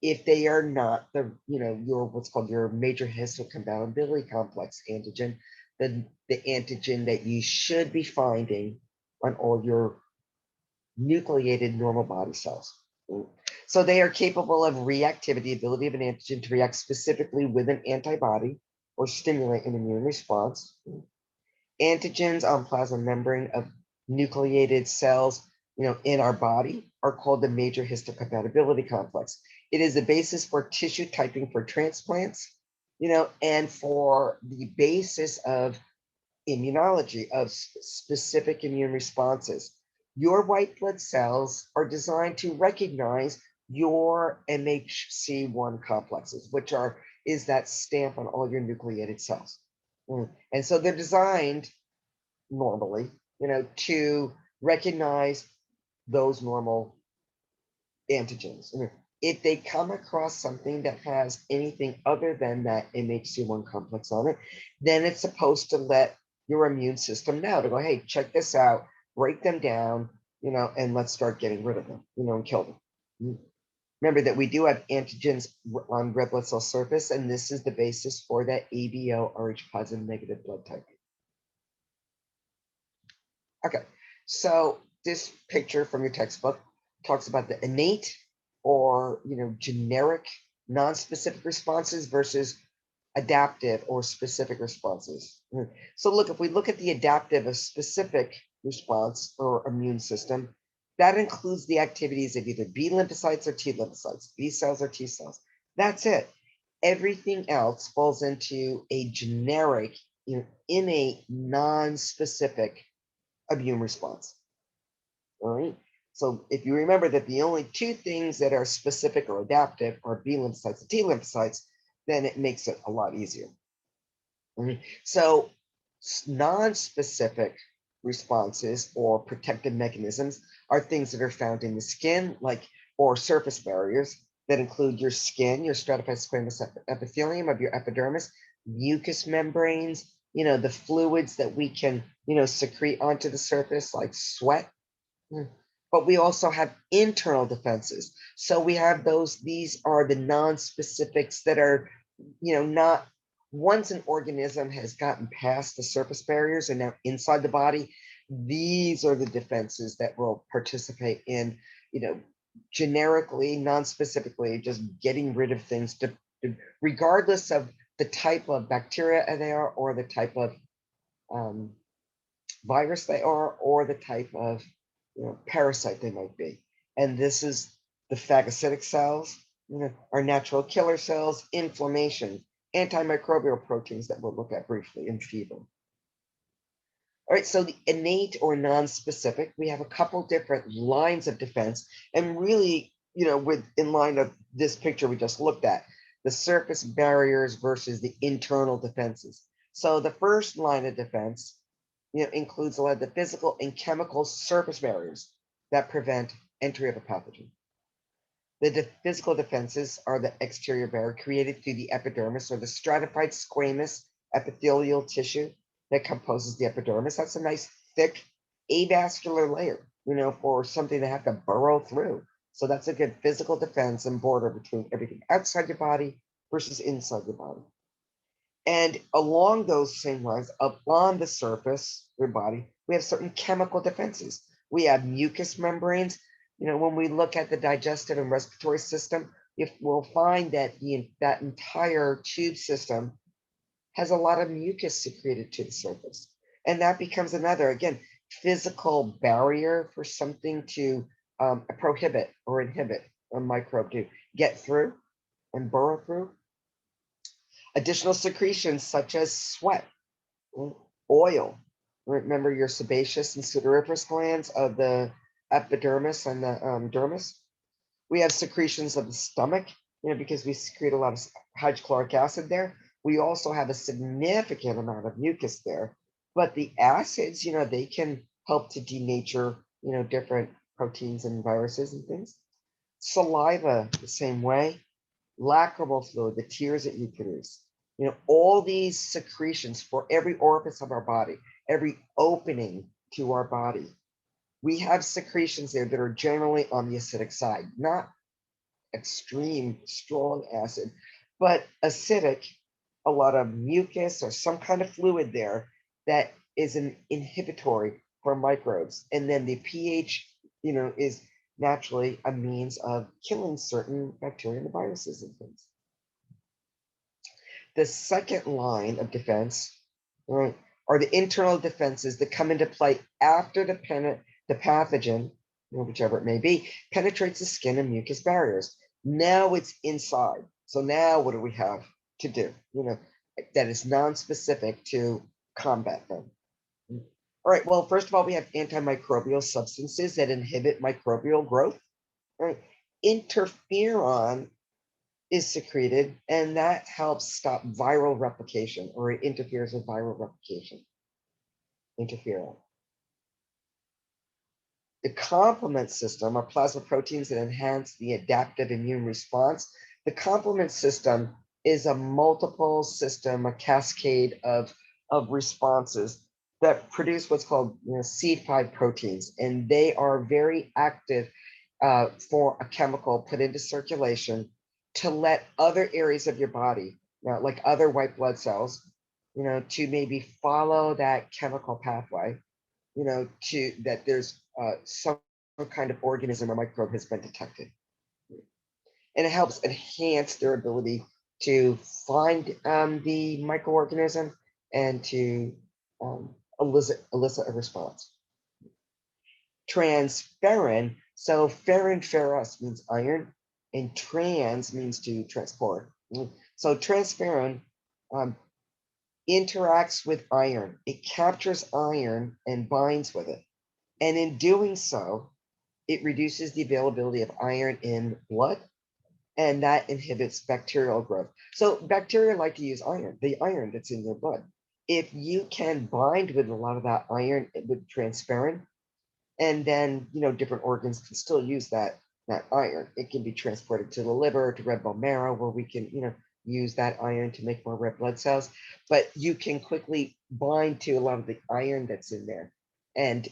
if they are not your what's called your major histocompatibility complex antigen, the antigen that you should be finding on all your nucleated normal body cells. So they are capable of reactivity, ability of an antigen to react specifically with an antibody or stimulate an immune response. Antigens on plasma membrane of nucleated cells, in our body are called the major histocompatibility complex. It is the basis for tissue typing for transplants, and for the basis of immunology, of specific immune responses. Your white blood cells are designed to recognize your MHC1 complexes, which is that stamp on all your nucleated cells. And so they're designed normally, to recognize those normal antigens. If they come across something that has anything other than that MHC1 complex on it, then it's supposed to let your immune system know to go, hey, check this out, break them down, and let's start getting rid of them, and kill them. Remember that we do have antigens on red blood cell surface, and this is the basis for that ABO Rh positive negative blood type. Okay, so this picture from your textbook talks about the innate or generic non-specific responses versus adaptive or specific responses. So look, if we look at the adaptive, a specific response or immune system, that includes the activities of either B lymphocytes or T lymphocytes, B cells or T cells. That's it. Everything else falls into a generic, innate, non-specific immune response. All right. So if you remember that the only two things that are specific or adaptive are B lymphocytes and T lymphocytes, then it makes it a lot easier. So non-specific responses or protective mechanisms are things that are found in the skin, or surface barriers that include your skin, your stratified squamous epithelium of your epidermis, mucous membranes, the fluids that we can, secrete onto the surface like sweat. But we also have internal defenses. So we have these are the non-specifics that are, not, once an organism has gotten past the surface barriers and now inside the body, these are the defenses that will participate in, generically, non-specifically, just getting rid of things regardless of the type of bacteria they are, or the type of virus they are, or the type of parasite they might be. And this is the phagocytic cells, our natural killer cells, inflammation, antimicrobial proteins that we'll look at briefly, in fever. All right, so the innate or non-specific, we have a couple different lines of defense, and really, in line of this picture we just looked at, the surface barriers versus the internal defenses. So the first line of defense, includes a lot of the physical and chemical surface barriers that prevent entry of a pathogen. The physical defenses are the exterior barrier created through the epidermis, or the stratified squamous epithelial tissue that composes the epidermis. That's a nice, thick, avascular layer, for something to have to burrow through. So that's a good physical defense and border between everything outside your body versus inside your body. And along those same lines, up on the surface of your body, we have certain chemical defenses. We have mucous membranes. When we look at the digestive and respiratory system, we'll find that that entire tube system has a lot of mucus secreted to the surface. And that becomes another, again, physical barrier for something to prohibit or inhibit a microbe to get through and burrow through. Additional secretions such as sweat, oil. Remember your sebaceous and sudoriferous glands of the epidermis and the dermis. We have secretions of the stomach, because we secrete a lot of hydrochloric acid there. We also have a significant amount of mucus there. But the acids, they can help to denature, different proteins and viruses and things. Saliva, the same way. Lacrimal fluid, the tears that you produce. All these secretions for every orifice of our body, every opening to our body. We have secretions there that are generally on the acidic side, not extreme strong acid, but acidic, a lot of mucus or some kind of fluid there that is an inhibitory for microbes. And then the pH, is naturally a means of killing certain bacteria and viruses and things. The second line of defense, right, are the internal defenses that come into play after the pathogen, whichever it may be, penetrates the skin and mucus barriers. Now it's inside. So now what do we have to do, that is non-specific to combat them? All right, well, first of all, we have antimicrobial substances that inhibit microbial growth. Right? Interferon is secreted, and that helps stop viral replication, or it interferes with viral replication. Interferon. The complement system are plasma proteins that enhance the adaptive immune response. The complement system is a multiple system, a cascade of responses that produce what's called C5 proteins, and they are very active for a chemical put into circulation to let other areas of your body, like other white blood cells, to maybe follow that chemical pathway, to that there's some kind of organism or microbe has been detected. And it helps enhance their ability to find the microorganism and to elicit a response. Transferrin, so ferrin, ferrous means iron, and trans means to transport. So transferrin interacts with iron. It captures iron and binds with it. And in doing so, it reduces the availability of iron in blood, and that inhibits bacterial growth. So bacteria like to use iron, the iron that's in your blood. If you can bind with a lot of that iron with transferrin, and then different organs can still use that iron. It can be transported to the liver, to red bone marrow, where we can use that iron to make more red blood cells. But you can quickly bind to a lot of the iron that's in there and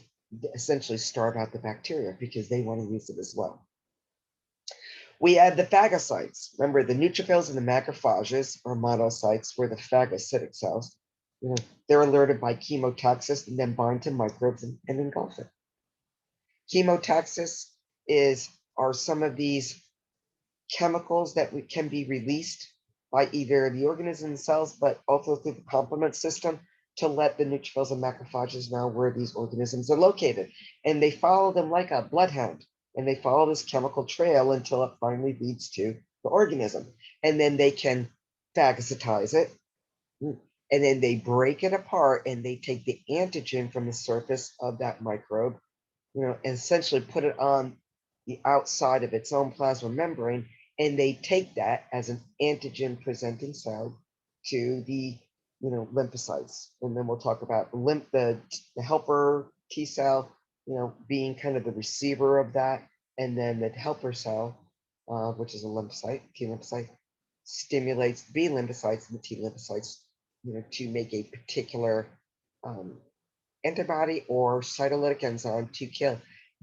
essentially starve out the bacteria because they want to use it as well. We add the phagocytes. Remember, the neutrophils and the macrophages or monocytes were the phagocytic cells. They're alerted by chemotaxis and then bind to microbes and engulf it. Chemotaxis are some of these chemicals that can be released by either the organism themselves, but also through the complement system to let the neutrophils and macrophages know where these organisms are located. And they follow them like a bloodhound, and they follow this chemical trail until it finally leads to the organism. And then they can phagocytize it, and then they break it apart and they take the antigen from the surface of that microbe, and essentially put it on the outside of its own plasma membrane, and they take that as an antigen presenting cell to the lymphocytes. And then we'll talk about the helper T cell, being kind of the receiver of that, and then the helper cell, which is a lymphocyte, T lymphocyte, stimulates B lymphocytes and the T lymphocytes, to make a particular antibody or cytolytic enzyme to kill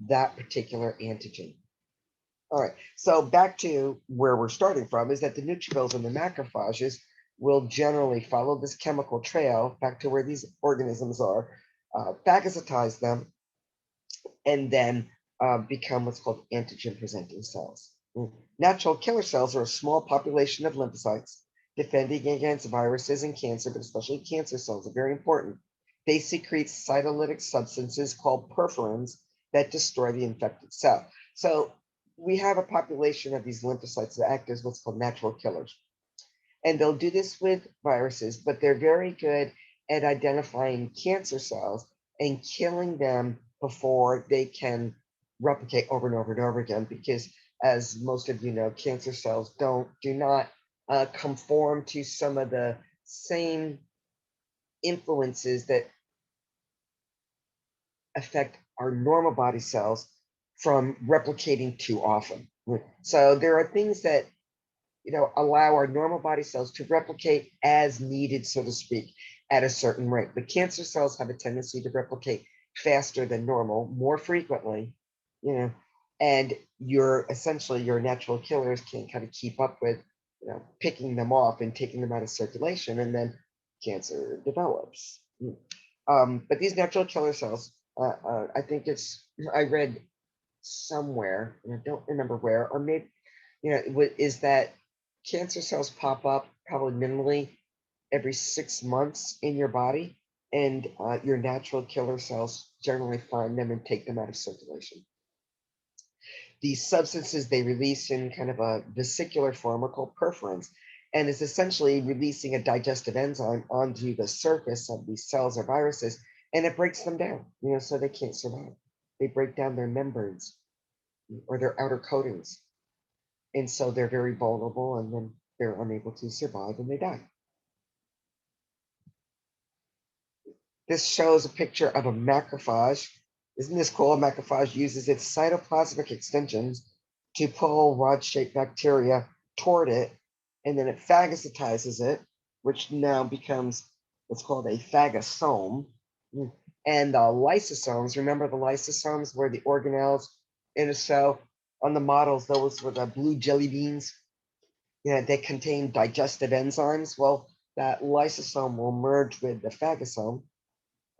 that particular antigen. All right, so back to where we're starting from is that the neutrophils and the macrophages, will generally follow this chemical trail back to where these organisms are, phagocytize them, and then become what's called antigen presenting cells. Natural killer cells are a small population of lymphocytes defending against viruses and cancer, but especially cancer cells are very important. They secrete cytolytic substances called perforins that destroy the infected cell. So we have a population of these lymphocytes that act as what's called natural killers. And they'll do this with viruses, but they're very good at identifying cancer cells and killing them before they can replicate over and over and over again. Because, as most of you know, cancer cells do not conform to some of the same influences that affect our normal body cells from replicating too often. So there are things that allow our normal body cells to replicate as needed, so to speak, at a certain rate. But cancer cells have a tendency to replicate faster than normal, more frequently, and your natural killers can't kind of keep up with, picking them off and taking them out of circulation, and then cancer develops. But these natural killer cells, I think I read somewhere, and I don't remember where, or maybe, is that cancer cells pop up probably minimally every 6 months in your body, and your natural killer cells generally find them and take them out of circulation. These substances they release in kind of a vesicular form are called perforins, and is essentially releasing a digestive enzyme onto the surface of these cells or viruses, and it breaks them down, so they can't survive. They break down their membranes or their outer coatings. And so they're very vulnerable, and then they're unable to survive and they die. This shows a picture of a macrophage. Isn't this cool? A macrophage uses its cytoplasmic extensions to pull rod-shaped bacteria toward it, and then it phagocytizes it, which now becomes what's called a phagosome. And the lysosomes, remember the lysosomes were the organelles in a cell? On the models, those were the blue jelly beans. They contain digestive enzymes. Well, that lysosome will merge with the phagosome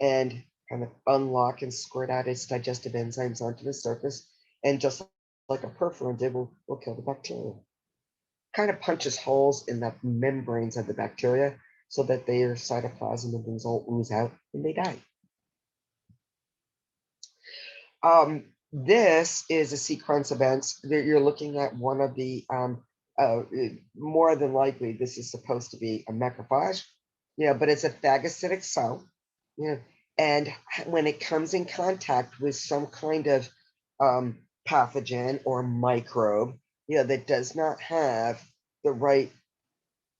and kind of unlock and squirt out its digestive enzymes onto the surface. And just like a perforin did, will kill the bacteria. Kind of punches holes in the membranes of the bacteria so that their cytoplasm and things all ooze out and they die. This is a sequence of events that you're looking at. One of the more than likely this is supposed to be a macrophage, but it's a phagocytic cell, and when it comes in contact with some kind of pathogen or microbe, that does not have the right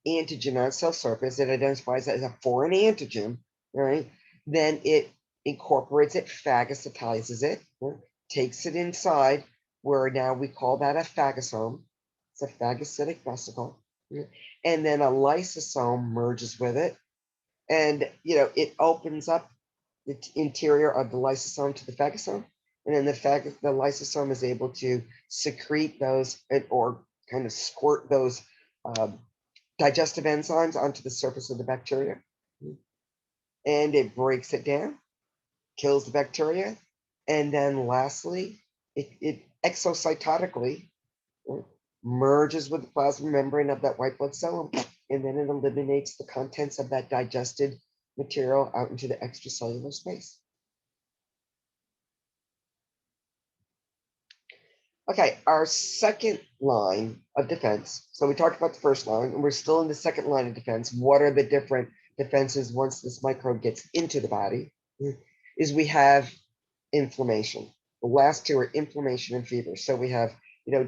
antigen on its cell surface, it identifies as a foreign antigen, right? Then it incorporates it, phagocytizes it, takes it inside, where now we call that a phagosome. It's a phagocytic vesicle. And then a lysosome merges with it. And, it opens up the interior of the lysosome to the phagosome. And then the lysosome is able to secrete those or kind of squirt those digestive enzymes onto the surface of the bacteria. And it breaks it down, kills the bacteria. And then lastly, it exocytotically merges with the plasma membrane of that white blood cell, and then it eliminates the contents of that digested material out into the extracellular space. Okay, our second line of defense. So we talked about the first line, and we're still in the second line of defense. What are the different defenses once this microbe gets into the body? Is we have inflammation. The last two are inflammation and fever. So we have,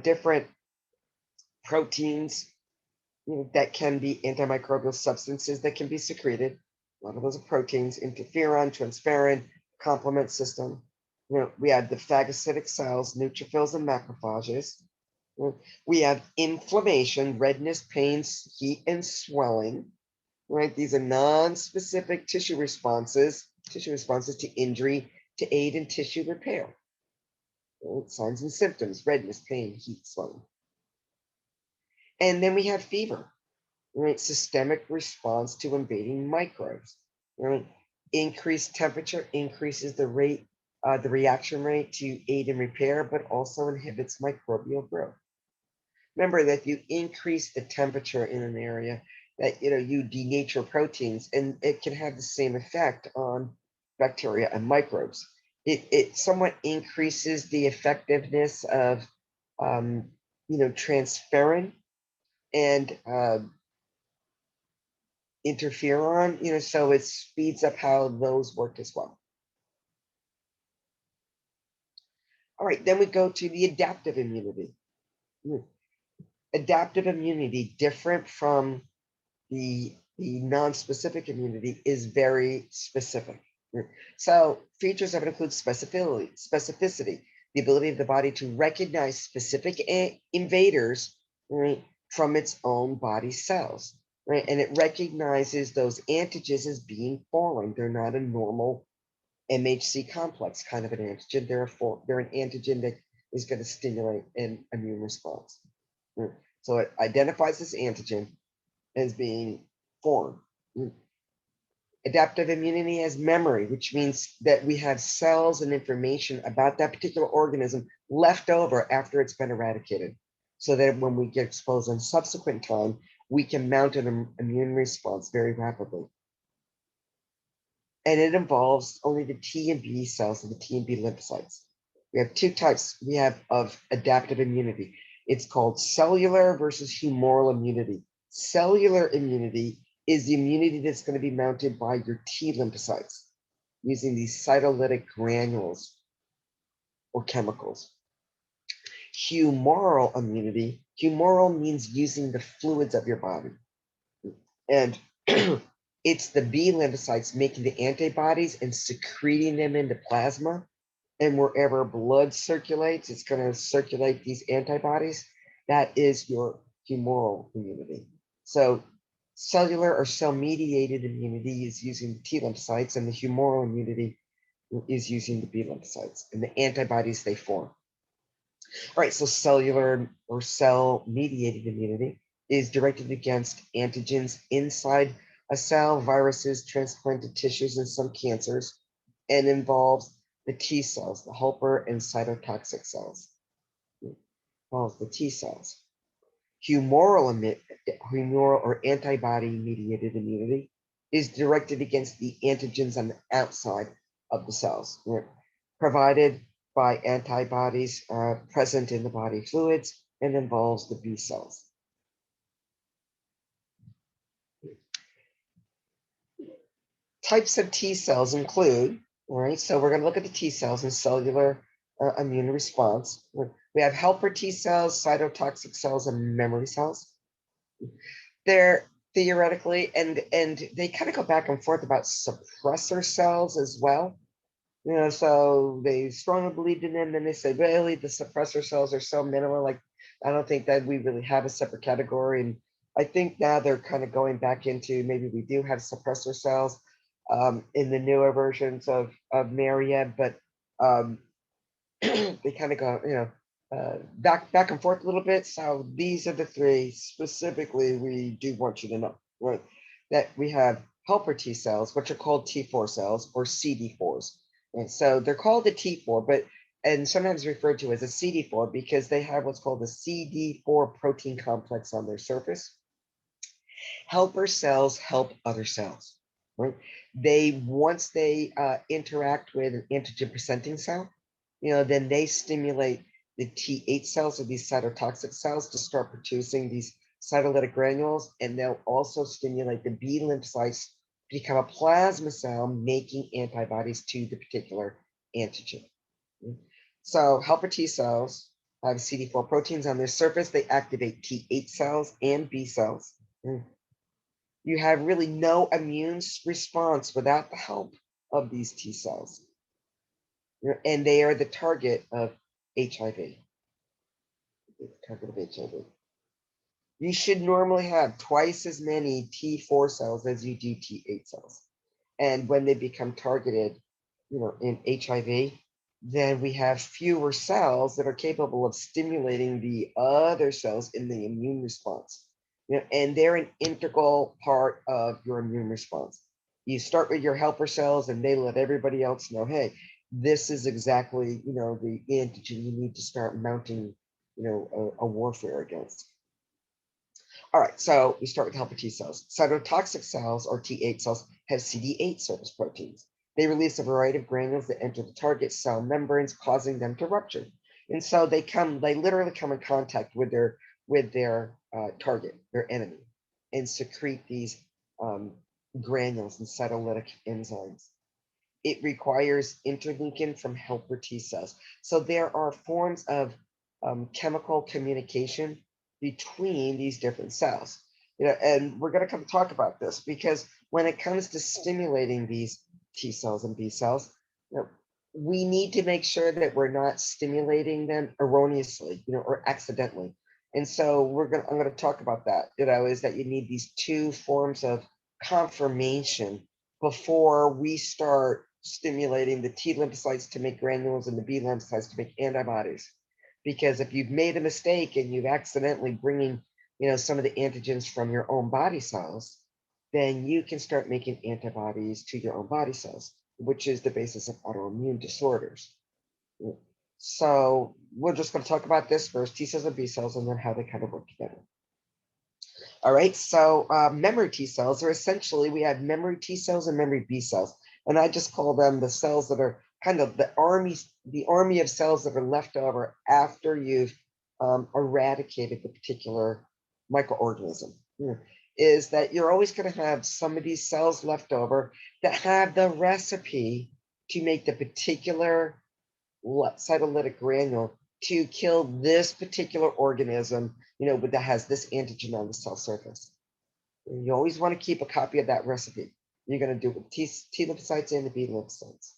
different proteins, that can be antimicrobial substances that can be secreted. A lot of those are proteins: interferon, transferrin, complement system. We have the phagocytic cells, neutrophils, and macrophages. We have inflammation, redness, pains, heat, and swelling. Right? These are non-specific tissue responses to injury to aid in tissue repair. Signs and symptoms: redness, pain, heat, swelling. And then we have fever. right? Systemic response to invading microbes, right? Increased temperature increases the reaction rate to aid in repair, but also inhibits microbial growth. Remember that if you increase the temperature in an area, that you denature proteins, and it can have the same effect on bacteria and microbes. It somewhat increases the effectiveness of transferrin and interferon, so it speeds up how those work as well. All right, then we go to the adaptive immunity. Adaptive immunity, different from the non-specific immunity, is very specific. So features of it include specificity, the ability of the body to recognize specific invaders, right, from its own body cells, right? And it recognizes those antigens as being foreign. They're not a normal MHC complex kind of an antigen. They're an antigen that is going to stimulate an immune response. Right? So it identifies this antigen as being foreign. Adaptive immunity has memory, which means that we have cells and information about that particular organism left over after it's been eradicated, so that when we get exposed in subsequent time, we can mount an immune response very rapidly. And it involves only the T and B cells and the T and B lymphocytes. We have two types of adaptive immunity. It's called cellular versus humoral immunity. Cellular immunity is the immunity that's going to be mounted by your T lymphocytes using these cytolytic granules or chemicals. Humoral immunity, humoral means using the fluids of your body. And it's the B lymphocytes making the antibodies and secreting them into plasma. And wherever blood circulates, it's going to circulate these antibodies. That is your humoral immunity. So cellular or cell-mediated immunity is using the T lymphocytes, and the humoral immunity is using the B lymphocytes and the antibodies they form. All right, so cellular or cell-mediated immunity is directed against antigens inside a cell, viruses, transplanted tissues, and some cancers, and involves the T cells, the helper and cytotoxic cells. Involves the T cells. Humoral or antibody-mediated immunity is directed against the antigens on the outside of the cells, provided by antibodies present in the body fluids, and involves the B cells. Types of T cells include, all right, so we're going to look at the T cells and cellular immune response. We have helper T cells, cytotoxic cells, and memory cells. They're theoretically, and they kind of go back and forth about suppressor cells as well. So they strongly believed in them, and they said, really, the suppressor cells are so minimal. Like, I don't think that we really have a separate category. And I think now they're kind of going back into maybe we do have suppressor cells in the newer versions of Myriad, but they kind of go, back and forth a little bit. So these are the three specifically we do want you to know, right? That we have helper T cells, which are called T4 cells or CD4s. And so they're called the T4, and sometimes referred to as a CD4 because they have what's called the CD4 protein complex on their surface. Helper cells help other cells, right? Once they interact with an antigen presenting cell, then they stimulate the T8 cells or these cytotoxic cells to start producing these cytolytic granules, and they'll also stimulate the B lymphocytes to become a plasma cell making antibodies to the particular antigen. So helper T cells have CD4 proteins on their surface. They activate T8 cells and B cells. You have really no immune response without the help of these T cells. And they are the target of HIV. The target of HIV. You should normally have twice as many T4 cells as you do T8 cells. And when they become targeted, in HIV, then we have fewer cells that are capable of stimulating the other cells in the immune response. and they're an integral part of your immune response. You start with your helper cells, and they let everybody else know, hey, this is exactly, the antigen you need to start mounting, a warfare against. All right, so we start with helper T cells. Cytotoxic cells, or T8 cells, have CD8 surface proteins. They release a variety of granules that enter the target cell membranes, causing them to rupture. And so they literally come in contact with their target, their enemy, and secrete these granules and cytolytic enzymes. It requires interleukin from helper T cells. So there are forms of chemical communication between these different cells. And we're going to come talk about this because when it comes to stimulating these T cells and B cells, we need to make sure that we're not stimulating them erroneously, or accidentally. And so I'm going to talk about that, is that you need these two forms of confirmation before we start stimulating the T lymphocytes to make granules and the B lymphocytes to make antibodies. Because if you've made a mistake and you've accidentally bringing, some of the antigens from your own body cells, then you can start making antibodies to your own body cells, which is the basis of autoimmune disorders. So we're just going to talk about this first, T cells and B cells, and then how they kind of work together. All right, so memory T cells are essentially, we have memory T cells and memory B cells. And I just call them the cells that are kind of the army of cells that are left over after you've eradicated the particular microorganism. Is that you're always going to have some of these cells left over that have the recipe to make the particular cytolytic granule to kill this particular organism, that has this antigen on the cell surface. And you always want to keep a copy of that recipe. You're going to do it with T lymphocytes and the B lymphocytes.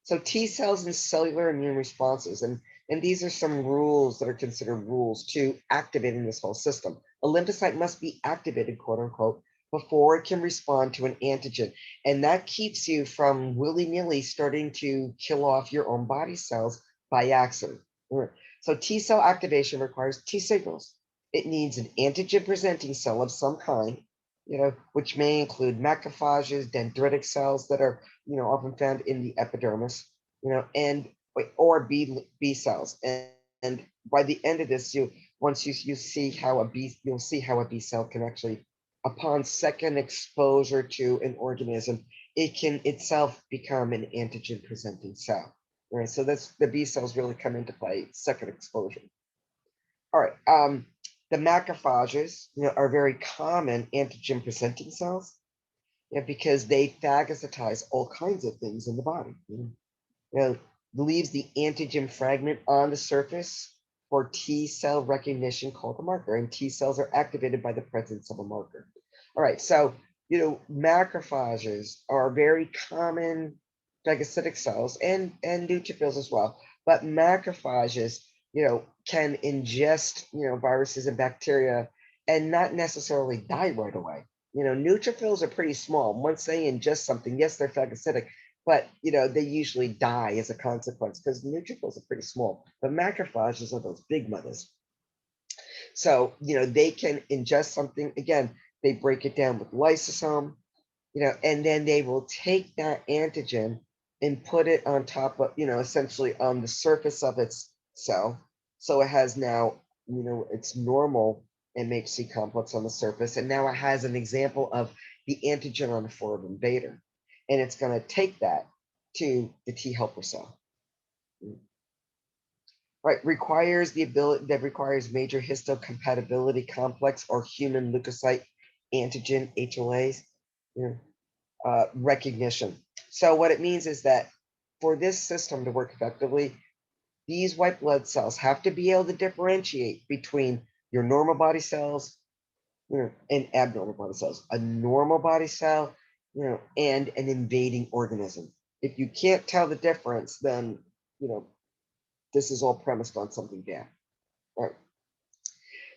So T cells and cellular immune responses, and these are some rules that are considered rules to activating this whole system. A lymphocyte must be activated, quote unquote, before it can respond to an antigen. And that keeps you from willy-nilly starting to kill off your own body cells by accident. So T cell activation requires two signals. It needs an antigen presenting cell of some kind, which may include macrophages, dendritic cells that are, often found in the epidermis, or B cells. And by the end of this, you'll see how a B cell can actually, upon second exposure to an organism, it can itself become an antigen presenting cell. Right, so that's the B cells really come into play, second exposure. All right, the macrophages, are very common antigen presenting cells, because they phagocytize all kinds of things in the body. Leaves the antigen fragment on the surface for T cell recognition, called a marker, and T cells are activated by the presence of a marker. All right, so macrophages are very common phagocytic cells and neutrophils as well, but macrophages, can ingest, viruses and bacteria and not necessarily die right away. Neutrophils are pretty small. Once they ingest something, yes, they're phagocytic, but they usually die as a consequence because neutrophils are pretty small. But macrophages are those big mothers. So, they can ingest something. Again, they break it down with lysosome, and then they will take that antigen and put it on top of, essentially on the surface of its cell. So it has now, its normal MHC complex on the surface. And now it has an example of the antigen on the foreign invader. And it's going to take that to the T helper cell. Right, requires major histocompatibility complex or human leukocyte antigen, HLAs, recognition. So what it means is that for this system to work effectively, these white blood cells have to be able to differentiate between your normal body cells, and abnormal body cells, a normal body cell, and an invading organism. If you can't tell the difference, then, this is all premised on something bad. All right.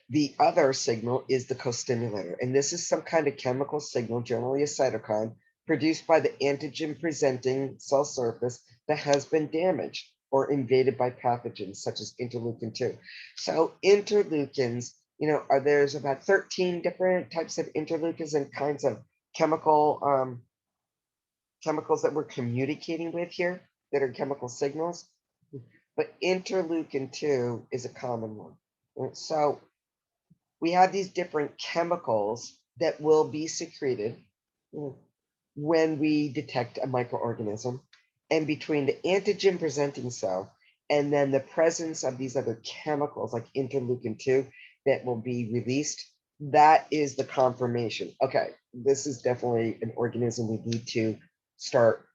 The other signal is the co-stimulator, and this is some kind of chemical signal, generally a cytokine, produced by the antigen presenting cell surface that has been damaged. or invaded by pathogens such as interleukin 2. So interleukins, there's about 13 different types of interleukins and kinds of chemicals that we're communicating with here that are chemical signals. But interleukin 2 is a common one. So we have these different chemicals that will be secreted when we detect a microorganism. And between the antigen presenting cell and then the presence of these other chemicals like interleukin 2 that will be released, that is the confirmation. Okay, this is definitely an organism we need to start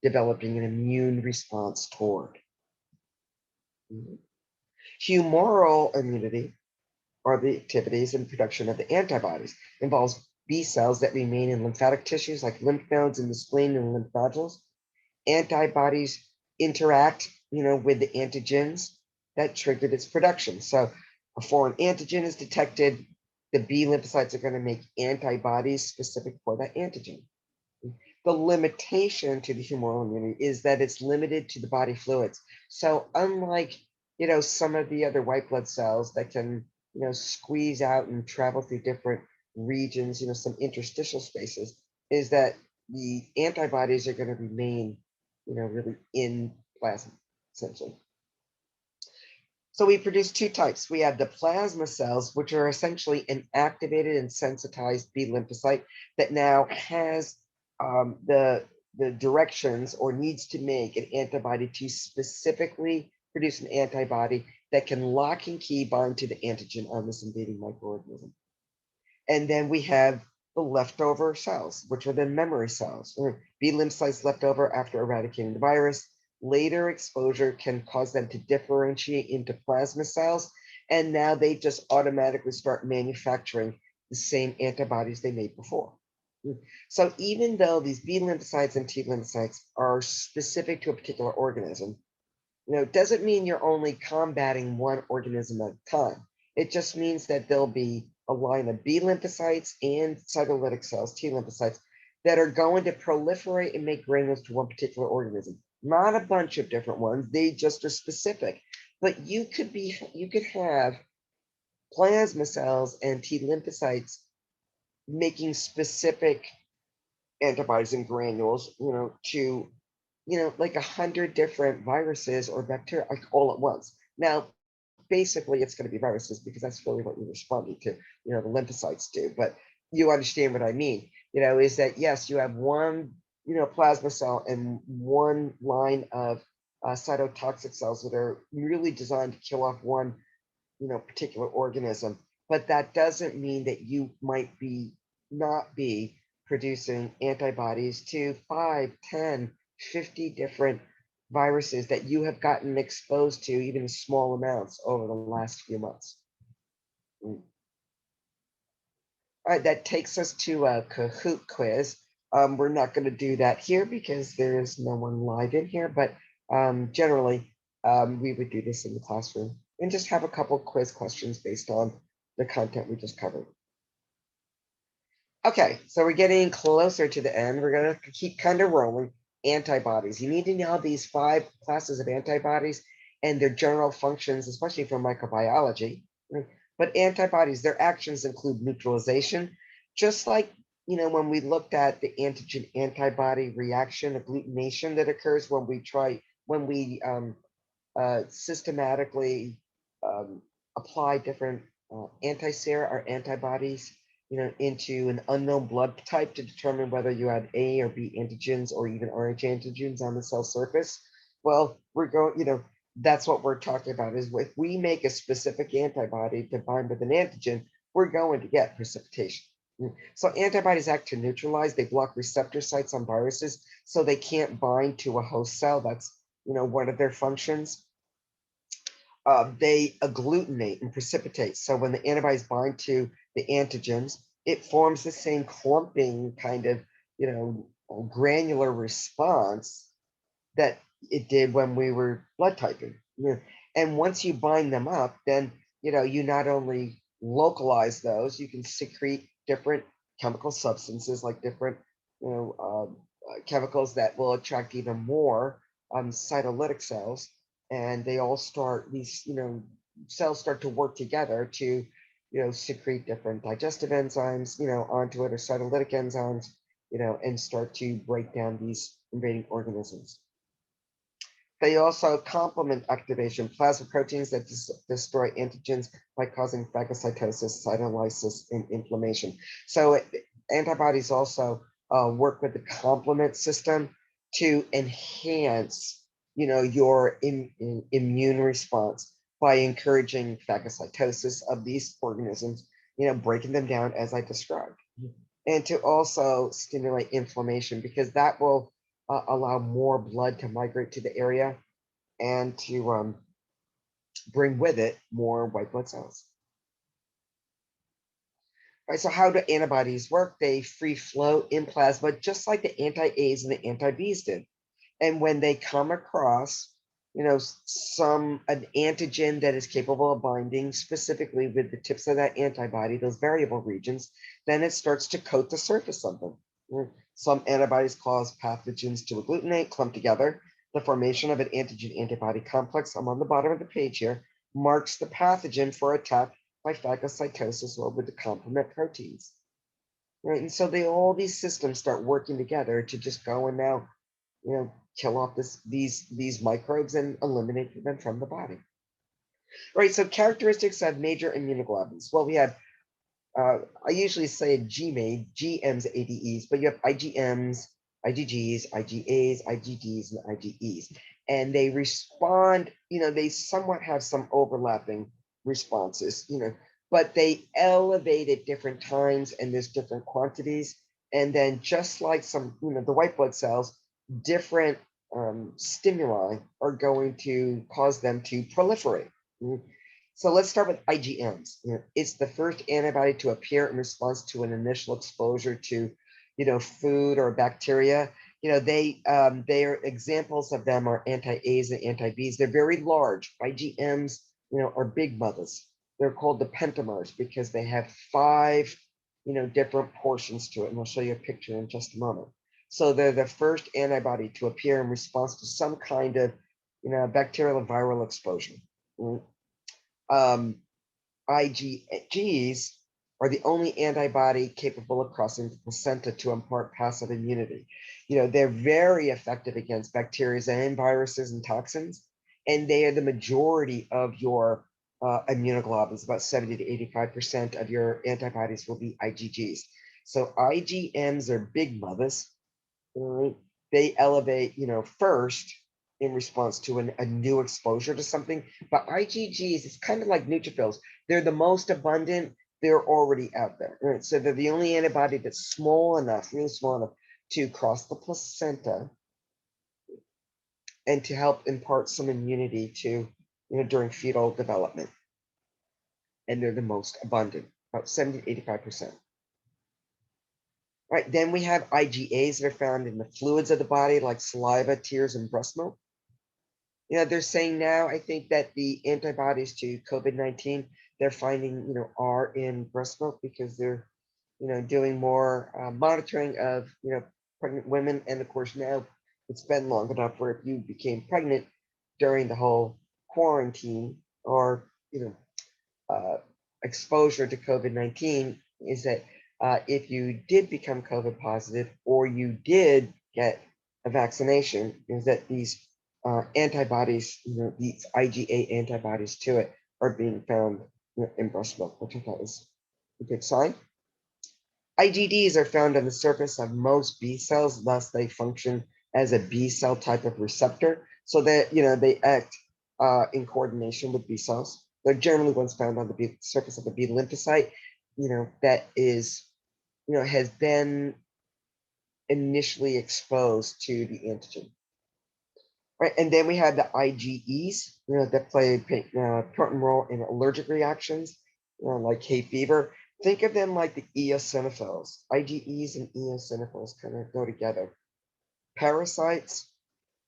developing an immune response toward. Humoral immunity, or the activities and production of the antibodies, involves B cells that remain in lymphatic tissues like lymph nodes in the spleen and lymph nodules. Antibodies interact, with the antigens that triggered its production. So a foreign antigen is detected, the B lymphocytes are going to make antibodies specific for that antigen. The limitation to the humoral immunity is that it's limited to the body fluids. So unlike, some of the other white blood cells that can, squeeze out and travel through different regions, some interstitial spaces, is that the antibodies are going to remain, really in plasma, essentially. So we produce two types. We have the plasma cells, which are essentially an activated and sensitized B lymphocyte that now has the directions or needs to make an antibody to specifically produce an antibody that can lock and key bind to the antigen on this invading microorganism. And then we have the leftover cells, which are the memory cells, or B lymphocytes left over after eradicating the virus. Later exposure can cause them to differentiate into plasma cells, and now they just automatically start manufacturing the same antibodies they made before. So even though these B lymphocytes and T lymphocytes are specific to a particular organism, it doesn't mean you're only combating one organism at a time. It just means that there'll be a line of B lymphocytes and cytolytic cells, T lymphocytes, that are going to proliferate and make granules to one particular organism. Not a bunch of different ones, they just are specific. But you could have plasma cells and T lymphocytes making specific antibodies and granules, to, like 100 different viruses or bacteria, like all at once. Now, basically, it's going to be viruses because that's really what you're responding to, the lymphocytes do. But you understand what I mean, is that yes, you have one, plasma cell and one line of cytotoxic cells that are really designed to kill off one, particular organism. But that doesn't mean that you might not be producing antibodies to 5, 10, 50 different viruses that you have gotten exposed to, even in small amounts, over the last few months. All right, that takes us to a Kahoot quiz. We're not going to do that here because there is no one live in here, but generally we would do this in the classroom and just have a couple quiz questions based on the content we just covered. Okay, so we're getting closer to the end. We're going to keep kind of rolling. Antibodies. You need to know these 5 classes of antibodies and their general functions, especially for microbiology. Right? But antibodies, their actions include neutralization, just like, when we looked at the antigen antibody reaction, agglutination that occurs when we systematically apply different anti-sera or antibodies, into an unknown blood type to determine whether you had A or B antigens or even Rh antigens on the cell surface. Well, we're going, that's what we're talking about, is if we make a specific antibody to bind with an antigen, we're going to get precipitation. So antibodies act to neutralize, they block receptor sites on viruses so they can't bind to a host cell. That's, one of their functions. They agglutinate and precipitate. So when the antibodies bind to the antigens, it forms the same clumping kind of, granular response that it did when we were blood typing. And once you bind them up, then, you not only localize those, you can secrete different chemical substances like different, chemicals that will attract even more cytolytic cells. and they all start, these, cells start to work together to, secrete different digestive enzymes, onto it, or cytolytic enzymes, and start to break down these invading organisms. They also complement activation plasma proteins that destroy antigens by causing phagocytosis, cytolysis, and inflammation. So antibodies also work with the complement system to enhance, your immune response by encouraging phagocytosis of these organisms, breaking them down as I described, and to also stimulate inflammation, because that will allow more blood to migrate to the area and to bring with it more white blood cells. All right, so how do antibodies work? They free flow in plasma, just like the anti-A's and the anti-B's did. And when they come across, an antigen that is capable of binding specifically with the tips of that antibody, those variable regions, then it starts to coat the surface of them. Some antibodies cause pathogens to agglutinate, clump together. The formation of an antigen-antibody complex, I'm on the bottom of the page here, marks the pathogen for attack by phagocytosis or with the complement proteins. Right, and so all these systems start working together to just go and now, kill off these microbes and eliminate them from the body. Right, so characteristics of major immunoglobulins. Well, we have, I usually say GMAD, GMs, ADEs, but you have IgMs, IgGs, IgAs, IgDs, and IgEs. And they respond, they somewhat have some overlapping responses, but they elevate at different times, and there's different quantities. And then just like some, the white blood cells, different stimuli are going to cause them to proliferate. So let's start with IgMs. It's the first antibody to appear in response to an initial exposure to, food or bacteria. Their examples of them are anti-A's and anti-B's. They're very large. IgMs, are big mothers. They're called the pentamers because they have 5, different portions to it. And I'll show you a picture in just a moment. So they're the first antibody to appear in response to some kind of, bacterial and viral exposure. IgGs are the only antibody capable of crossing the placenta to impart passive immunity. They're very effective against bacteria and viruses and toxins, and they are the majority of your immunoglobulins. About 70 to 85% of your antibodies will be IgGs. So IgMs are big mothers. Right? They elevate, first in response to a new exposure to something. But IgGs, it's kind of like neutrophils. They're the most abundant. They're already out there. Right? So they're the only antibody that's small enough, really small enough, to cross the placenta and to help impart some immunity to, during fetal development. And they're the most abundant, about 70 to 85%. Right, then we have IgAs that are found in the fluids of the body, like saliva, tears, and breast milk. They're saying now, I think that the antibodies to COVID-19, they're finding, are in breast milk because they're, doing more monitoring of, pregnant women. And of course, now it's been long enough where if you became pregnant during the whole quarantine or, exposure to COVID-19, is that if you did become COVID positive or you did get a vaccination, is that these antibodies, these IgA antibodies to it are being found in breast milk, which I thought was a good sign. IgDs are found on the surface of most B cells, thus they function as a B cell type of receptor, so that they act in coordination with B cells. They're generally ones found on the surface of the B lymphocyte, that is, has been initially exposed to the antigen. Right, and then we have the IgEs, that play a important role in allergic reactions, like hay fever. Think of them like the eosinophils. IgEs and eosinophils kind of go together. Parasites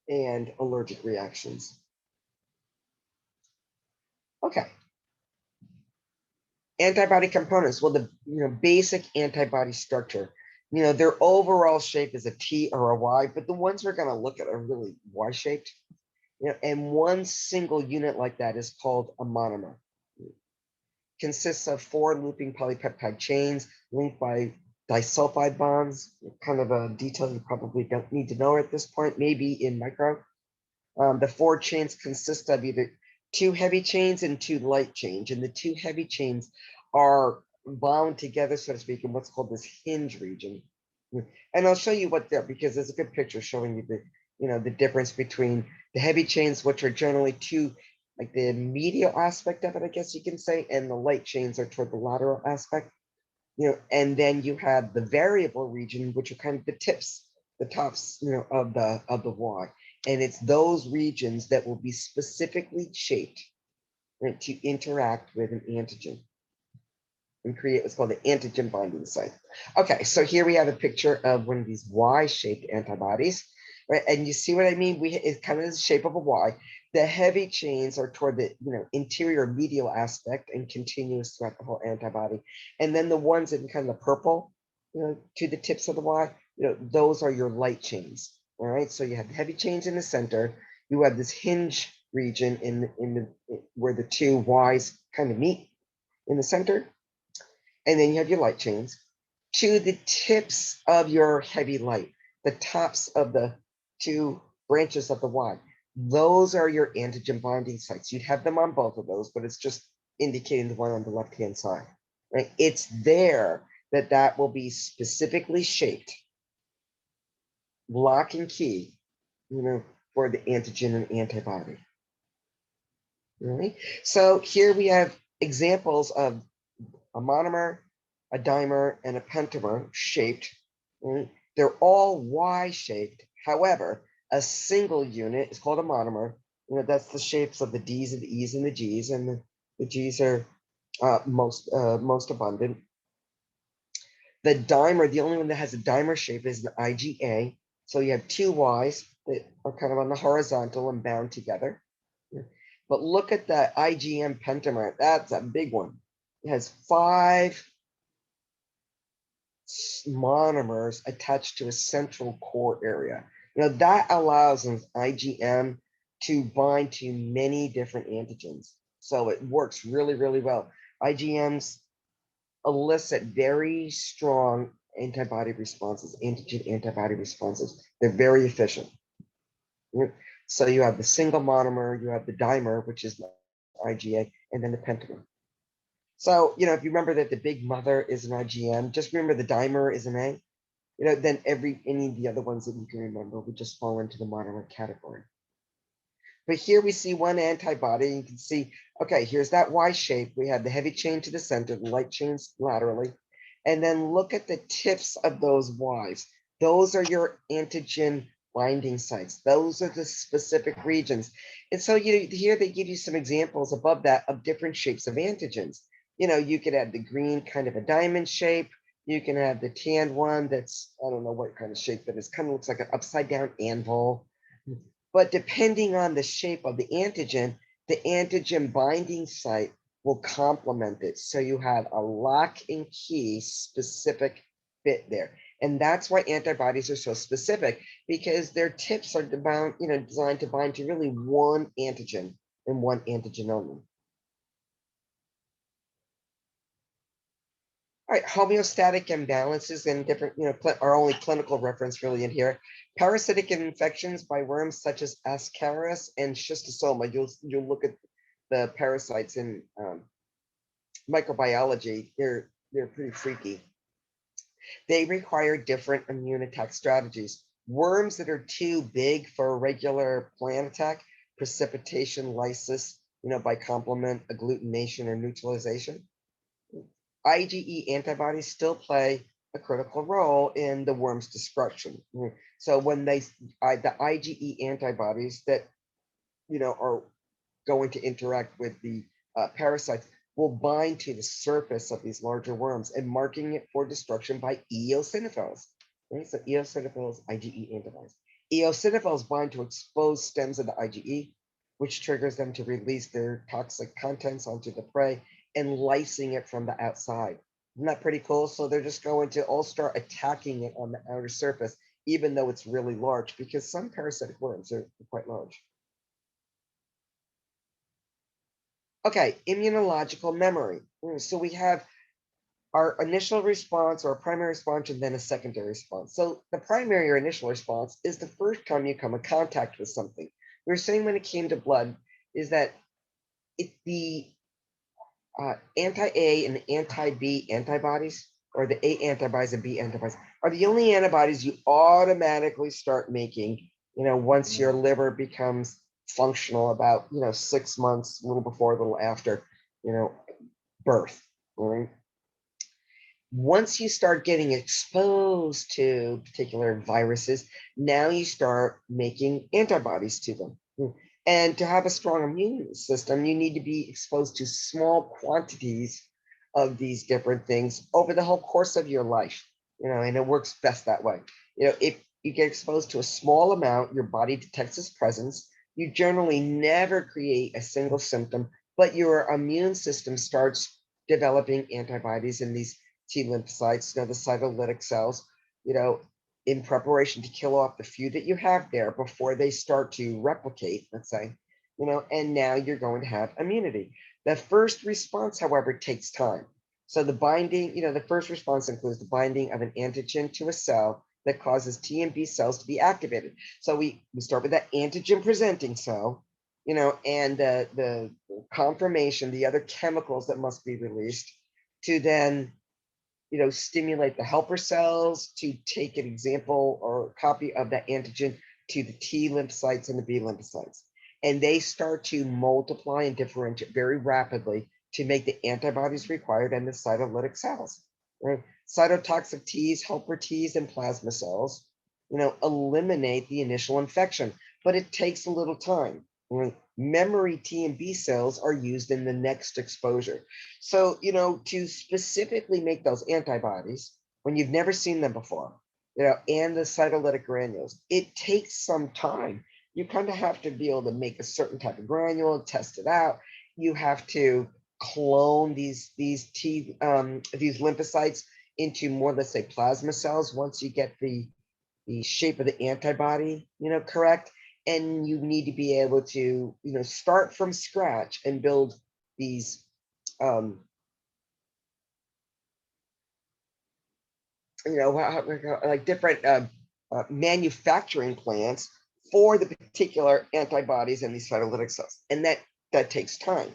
and allergic reactions. Okay. Antibody components. Well, the basic antibody structure. Their overall shape is a T or a Y, but the ones we're going to look at are really Y-shaped. And one single unit like that is called a monomer. Consists of 4 looping polypeptide chains linked by disulfide bonds, kind of a detail you probably don't need to know at this point, maybe in micro. The 4 chains consist of either 2 heavy chains and 2 light chains, and the 2 heavy chains are bound together, so to speak, in what's called this hinge region. And I'll show you what they're, because there's a good picture showing you the difference between the heavy chains, which are generally two, like the medial aspect of it, I guess you can say, and the light chains are toward the lateral aspect. And then you have the variable region, which are kind of the tips, the tops, of the Y. And it's those regions that will be specifically shaped, right, to interact with an antigen and create what's called the antigen binding site. Okay, so here we have a picture of one of these Y-shaped antibodies, right? And you see what I mean? It's kind of the shape of a Y. The heavy chains are toward the interior medial aspect and continuous throughout the whole antibody. And then the ones in kind of the purple, to the tips of the Y, those are your light chains. All right, so you have the heavy chains in the center. You have this hinge region where the two Y's kind of meet in the center. And then you have your light chains. To the tips of your heavy light, the tops of the 2 branches of the Y, those are your antigen binding sites. You'd have them on both of those, but it's just indicating the one on the left-hand side, right? It's there that will be specifically shaped, lock and key, for the antigen and antibody. Right? So here we have examples of a monomer, a dimer, and a pentamer shaped. Right? They're all Y-shaped. However, a single unit is called a monomer. That's the shapes of the Ds and the Es and the Gs, and the Gs are most abundant. The dimer, the only one that has a dimer shape is an IgA. So you have 2 Ys that are kind of on the horizontal and bound together. But look at the IgM pentamer. That's a big one. It has 5 monomers attached to a central core area. That allows an IgM to bind to many different antigens. So it works really, really well. IgMs elicit very strong antibody responses, antigen antibody responses. They're very efficient. So you have the single monomer, you have the dimer, which is the IgA, and then the pentamer. So, if you remember that the big mother is an IgM, just remember the dimer is an A, then any of the other ones that you can remember would just fall into the monomer category. But here we see one antibody. You can see, okay, here's that Y shape. We have the heavy chain to the center, the light chains laterally. And then look at the tips of those Ys. Those are your antigen binding sites. Those are the specific regions. And so here they give you some examples above that of different shapes of antigens. You could have the green kind of a diamond shape. You can have the tan one that's, I don't know what kind of shape that is, kind of looks like an upside down anvil. But depending on the shape of the antigen binding site will complement it. So you have a lock and key specific fit there. And that's why antibodies are so specific, because their tips are designed to bind to really one antigen and one antigen only. All right, homeostatic imbalances and different, are only clinical reference really in here. Parasitic infections by worms such as Ascaris and Schistosoma. You'll look at the parasites in microbiology. They're pretty freaky. They require different immune attack strategies. Worms that are too big for a regular plant attack, precipitation, lysis, by complement, agglutination, or neutralization. IgE antibodies still play a critical role in the worm's destruction. So when the IgE antibodies that are going to interact with the parasites will bind to the surface of these larger worms and marking it for destruction by eosinophils. Right? So eosinophils, IgE antibodies. Eosinophils bind to exposed stems of the IgE, which triggers them to release their toxic contents onto the prey and lysing it from the outside. Isn't that pretty cool? So they're just going to all start attacking it on the outer surface, even though it's really large, because some parasitic worms are quite large. Okay, immunological memory. So we have our initial response or primary response and then a secondary response. So the primary or initial response is the first time you come in contact with something. We were saying when it came to blood is that the anti-A and anti-B antibodies, or the A antibodies and B antibodies, are the only antibodies you automatically start making, once your liver becomes functional about, 6 months, a little before, a little after, birth. Right? Once you start getting exposed to particular viruses, now you start making antibodies to them. And to have a strong immune system, you need to be exposed to small quantities of these different things over the whole course of your life, and it works best that way. If you get exposed to a small amount, your body detects its presence. You generally never create a single symptom, but your immune system starts developing antibodies in these T lymphocytes, the cytolytic cells, in preparation to kill off the few that you have there before they start to replicate, let's say, and now you're going to have immunity. The first response, however, takes time. So the binding, the first response includes the binding of an antigen to a cell that causes T and B cells to be activated. So we start with that antigen presenting cell, and the confirmation, the other chemicals that must be released to then stimulate the helper cells to take an example or copy of that antigen to the T lymphocytes and the B lymphocytes. And they start to multiply and differentiate very rapidly to make the antibodies required in the cytolytic cells. Right? Cytotoxic Ts, helper Ts, and plasma cells, eliminate the initial infection, but it takes a little time. Right? Memory T and B cells are used in the next exposure. So, to specifically make those antibodies when you've never seen them before, and the cytolytic granules, it takes some time. You kind of have to be able to make a certain type of granule, test it out. You have to clone these lymphocytes into more, let's say, plasma cells once you get the shape of the antibody, correct. And you need to be able to, start from scratch and build these like different manufacturing plants for the particular antibodies and these cytolytic cells, and that takes time,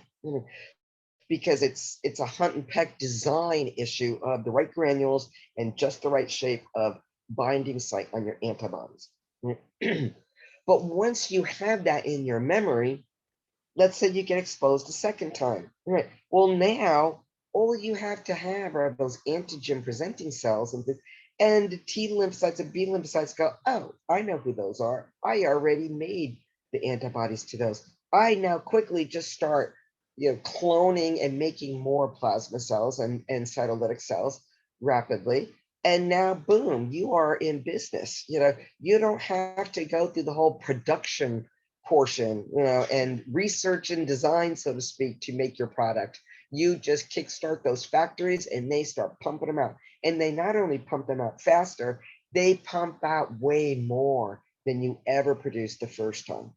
because it's a hunt and peck design issue of the right granules and just the right shape of binding site on your antibodies. But once you have that in your memory, let's say you get exposed a second time, right? Well, now all you have to have are those antigen presenting cells, and the T lymphocytes and B lymphocytes go, oh, I know who those are. I already made the antibodies to those. I now quickly just start, cloning and making more plasma cells and cytolytic cells rapidly. And now, boom, you are in business. You don't have to go through the whole production portion, and research and design, so to speak, to make your product. You just kickstart those factories and they start pumping them out. And they not only pump them out faster, they pump out way more than you ever produced the first time.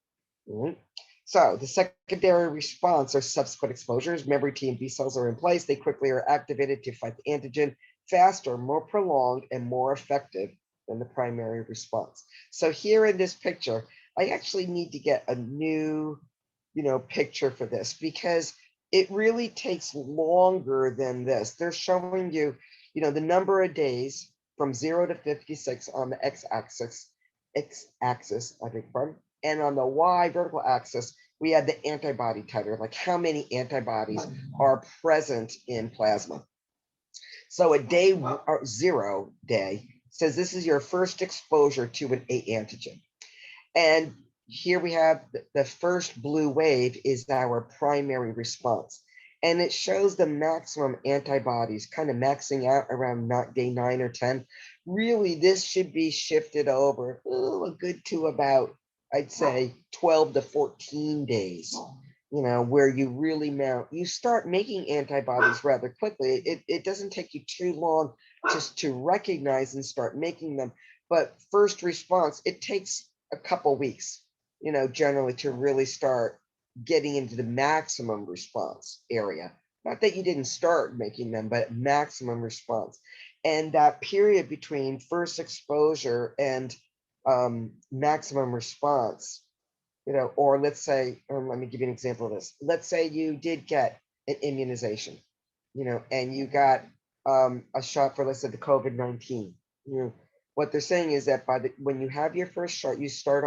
Mm-hmm. So the secondary response are subsequent exposures. Memory T and B cells are in place. They quickly are activated to fight the antigen, faster, more prolonged, and more effective than the primary response. So here in this picture, I actually need to get a new, picture for this, because it really takes longer than this. They're showing you, the number of days from 0 to 56 on the x-axis, I think, and on the y vertical axis, we have the antibody titer, like how many antibodies are present in plasma. So a day 0 day says this is your first exposure to an A antigen. And here we have the first blue wave is our primary response. And it shows the maximum antibodies kind of maxing out around day 9 or 10. Really, this should be shifted over a good to about, I'd say, 12 to 14 days, where you really you start making antibodies rather quickly. It doesn't take you too long just to recognize and start making them. But first response, it takes a couple weeks, generally, to really start getting into the maximum response area. Not that you didn't start making them, but maximum response. And that period between first exposure and maximum response, or let's say, let me give you an example of this. Let's say you did get an immunization, and you got a shot for, let's say, the COVID-19. What they're saying is that when you have your first shot, you start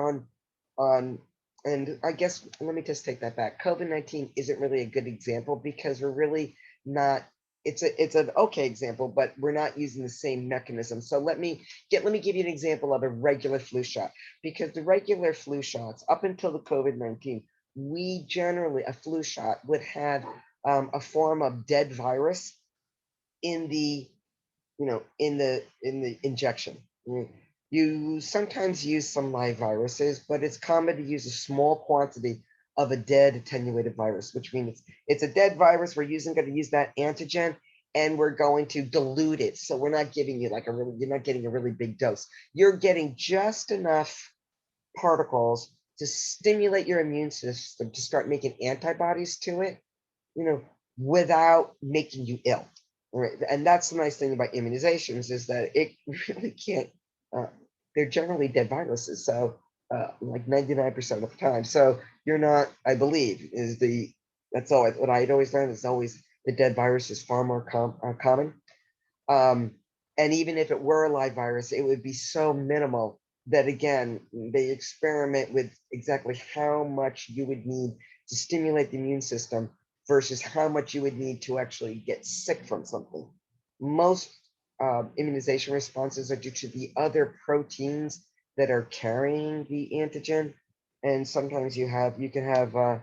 on, and I guess let me just take that back. COVID-19 isn't really a good example because we're really not. It's an okay example, but we're not using the same mechanism. So let me give you an example of a regular flu shot, because the regular flu shots up until the COVID-19, we generally, a flu shot would have a form of dead virus in the in the injection. You sometimes use some live viruses, but it's common to use a small quantity of a dead attenuated virus, which means it's a dead virus. We're going to use that antigen, and we're going to dilute it. So we're not giving you you're not getting a really big dose. You're getting just enough particles to stimulate your immune system to start making antibodies to it, without making you ill. Right. And that's the nice thing about immunizations, is that it really can't, they're generally dead viruses. So like 99% of the time. So you're not, I believe, that's always what I'd always learned, is always the dead virus is far more common. And even if it were a live virus, it would be so minimal that, again, they experiment with exactly how much you would need to stimulate the immune system versus how much you would need to actually get sick from something. Most immunization responses are due to the other proteins that are carrying the antigen. And sometimes you can have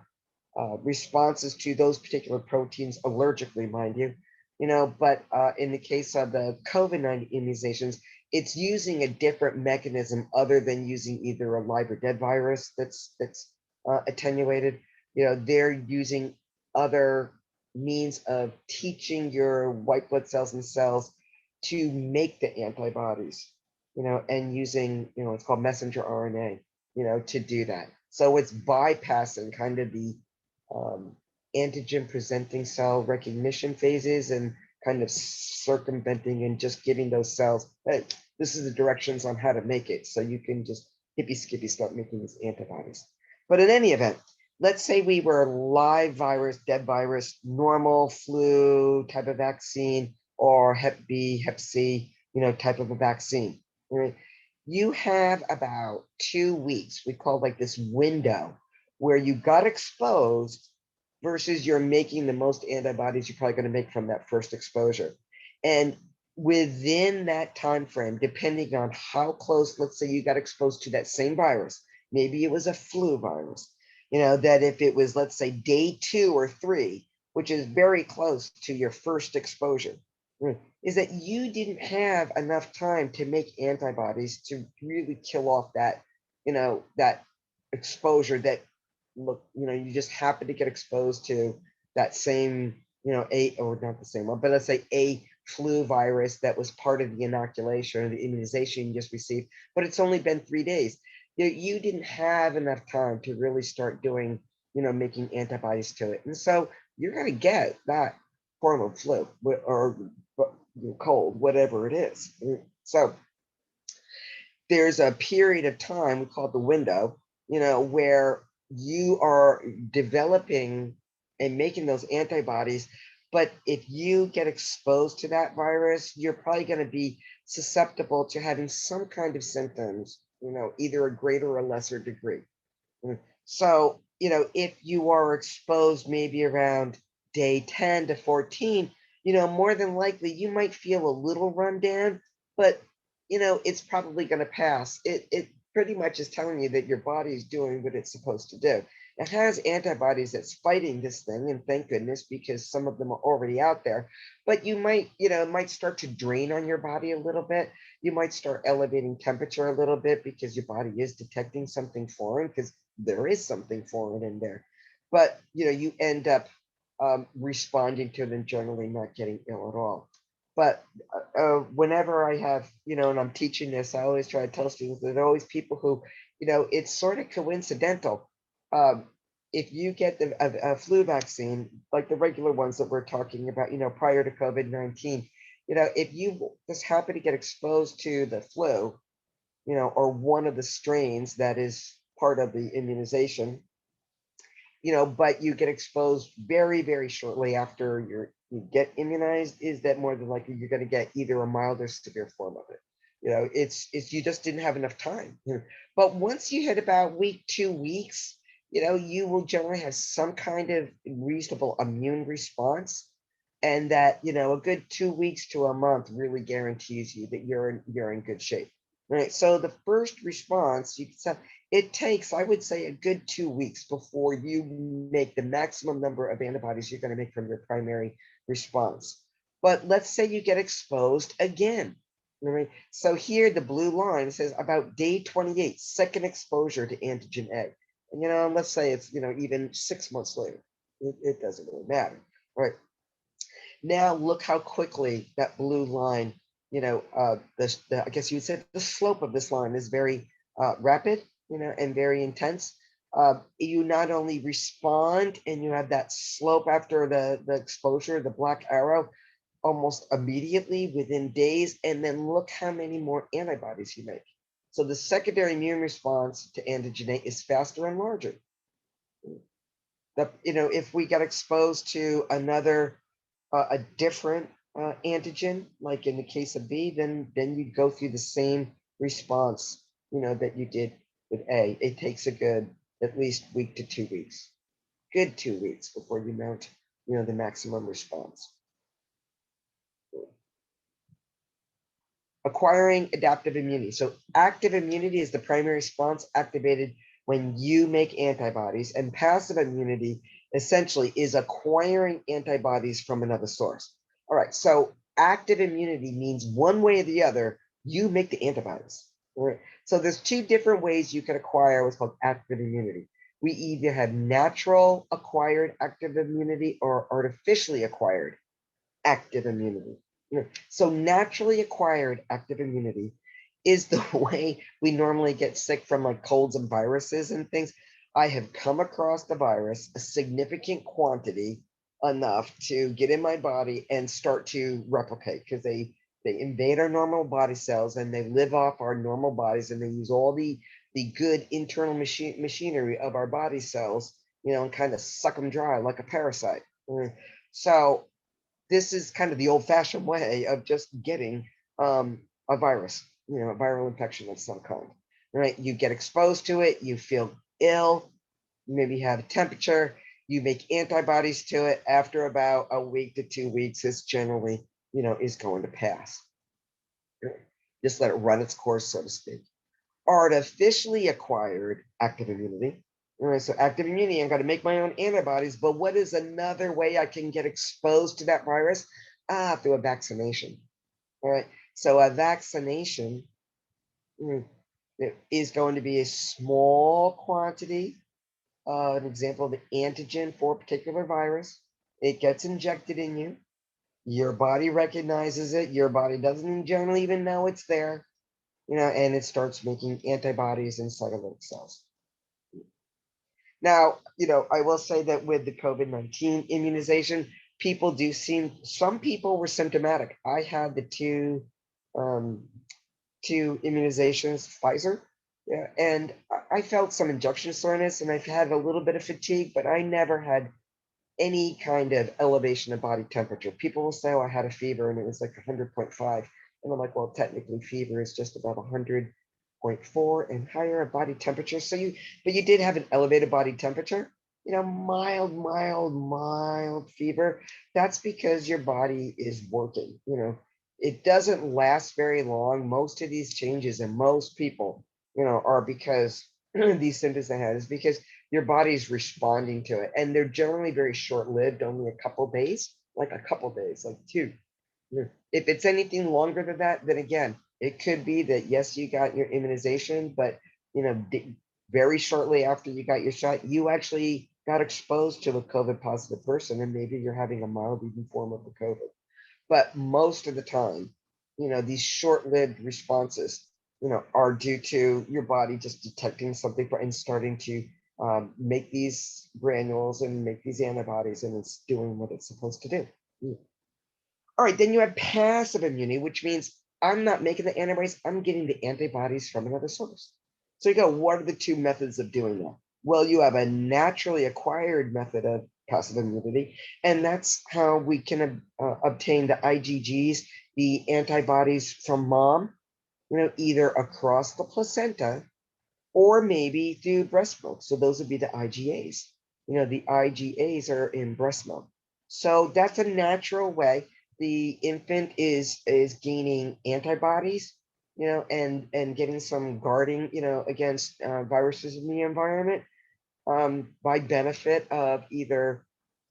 responses to those particular proteins allergically, mind you. But in the case of the COVID-19 immunizations, it's using a different mechanism other than using either a live or dead virus that's attenuated. They're using other means of teaching your white blood cells and cells to make the antibodies, and using, it's called messenger RNA, to do that. So it's bypassing kind of the antigen presenting cell recognition phases and kind of circumventing and just giving those cells, hey, this is the directions on how to make it. So you can just hippy skippy start making these antibodies. But in any event, let's say we were live virus, dead virus, normal flu type of vaccine, or Hep B, Hep C, type of a vaccine. Right? You have about 2 weeks, we call like this window, where you got exposed versus you're making the most antibodies you're probably going to make from that first exposure. And within that time frame, depending on how close, let's say you got exposed to that same virus, maybe it was a flu virus, that if it was, let's say, day 2 or 3, which is very close to your first exposure, is that you didn't have enough time to make antibodies to really kill off that, that exposure that you just happen to get exposed to that same, or not the same one, but let's say a flu virus that was part of the inoculation or the immunization you just received, but it's only been 3 days. You didn't have enough time to really start doing, making antibodies to it. And so you're going to get that form of flu or cold, whatever it is. So there's a period of time, we call it the window, where you are developing and making those antibodies. But if you get exposed to that virus, you're probably going to be susceptible to having some kind of symptoms, either a greater or lesser degree. So, if you are exposed maybe around day 10 to 14, more than likely you might feel a little run down, but it's probably going to pass. It pretty much is telling you that your body is doing what it's supposed to do. It has antibodies that's fighting this thing, and thank goodness, because some of them are already out there. But you might, it might start to drain on your body a little bit. You might start elevating temperature a little bit because your body is detecting something foreign, because there is something foreign in there. But you end up responding to it and generally not getting ill at all. But whenever I have, and I'm teaching this, I always try to tell students that there are always people who, it's sort of coincidental. if you get a flu vaccine, like the regular ones that we're talking about, prior to COVID-19, if you just happen to get exposed to the flu, or one of the strains that is part of the immunization, but you get exposed very, very shortly after you get immunized, is that more than likely you're going to get either a mild or severe form of it. It's you just didn't have enough time. But once you hit about week, 2 weeks, you will generally have some kind of reasonable immune response. And that, a good 2 weeks to a month really guarantees you that you're in good shape. Right. So the first response, you can say, it takes, I would say, a good 2 weeks before you make the maximum number of antibodies you're going to make from your primary response. But let's say you get exposed again. Right? So here, the blue line says about day 28, second exposure to antigen A. And let's say it's, even 6 months later. It doesn't really matter. All right. Now look how quickly that blue line, I guess you would say the slope of this line is very rapid, and very intense. You not only respond and you have that slope after the exposure, the black arrow, almost immediately within days, and then look how many more antibodies you make. So the secondary immune response to antigen A is faster and larger. If we get exposed to a different antigen, like in the case of B, then you go through the same response, that you did with A. It takes a good at least week to 2 weeks, good 2 weeks before you mount, the maximum response. Acquiring adaptive immunity. So active immunity is the primary response activated when you make antibodies, and passive immunity essentially is acquiring antibodies from another source. All right, so active immunity means one way or the other, you make the antibodies. All right, so there's two different ways you can acquire what's called active immunity. We either have natural acquired active immunity or artificially acquired active immunity. So naturally acquired active immunity is the way we normally get sick from like colds and viruses and things. I have come across the virus, a significant quantity, enough to get in my body and start to replicate, because they invade our normal body cells and they live off our normal bodies, and they use all the good internal machinery of our body cells, and kind of suck them dry like a parasite. So this is kind of the old-fashioned way of just getting a virus, a viral infection of some kind. Right? You get exposed to it, you feel ill, maybe have a temperature, you make antibodies to it. After about a week to 2 weeks, this generally, is going to pass. Just let it run its course, so to speak. Artificially acquired active immunity. All right, so active immunity, I'm going to make my own antibodies, but what is another way I can get exposed to that virus? Through a vaccination. All right, so a vaccination is going to be a small quantity, an example of the antigen for a particular virus. It gets injected in you. Your body recognizes it. Your body doesn't generally even know it's there, and it starts making antibodies inside of those cells. Now, I will say that with the COVID-19 immunization, some people were symptomatic. I had the two immunizations, Pfizer, yeah, and I felt some injection soreness, and I've had a little bit of fatigue, but I never had any kind of elevation of body temperature. People will say, oh, I had a fever and it was like 100.5. And I'm like, well, technically fever is just about 100.4 and higher body temperature. But you did have an elevated body temperature, mild fever. That's because your body is working, it doesn't last very long. Most of these changes in most people, are because these symptoms they had is because your body's responding to it. And they're generally very short-lived, only a couple days, like 2. If it's anything longer than that, then again, it could be that, yes, you got your immunization, but, very shortly after you got your shot, you actually got exposed to a COVID positive person, and maybe you're having a mild even form of the COVID. But most of the time, these short-lived responses, are due to your body just detecting something and starting to make these granules and make these antibodies, and it's doing what it's supposed to do. All right, then you have passive immunity, which means I'm not making the antibodies, I'm getting the antibodies from another source. So you go, what are the two methods of doing that? Well, you have a naturally acquired method of passive immunity, and that's how we can obtain the IgGs, the antibodies from mom, either across the placenta or maybe through breast milk. So those would be the IgAs. The IgAs are in breast milk. So that's a natural way. The infant is gaining antibodies, and getting some guarding, against viruses in the environment, by benefit of either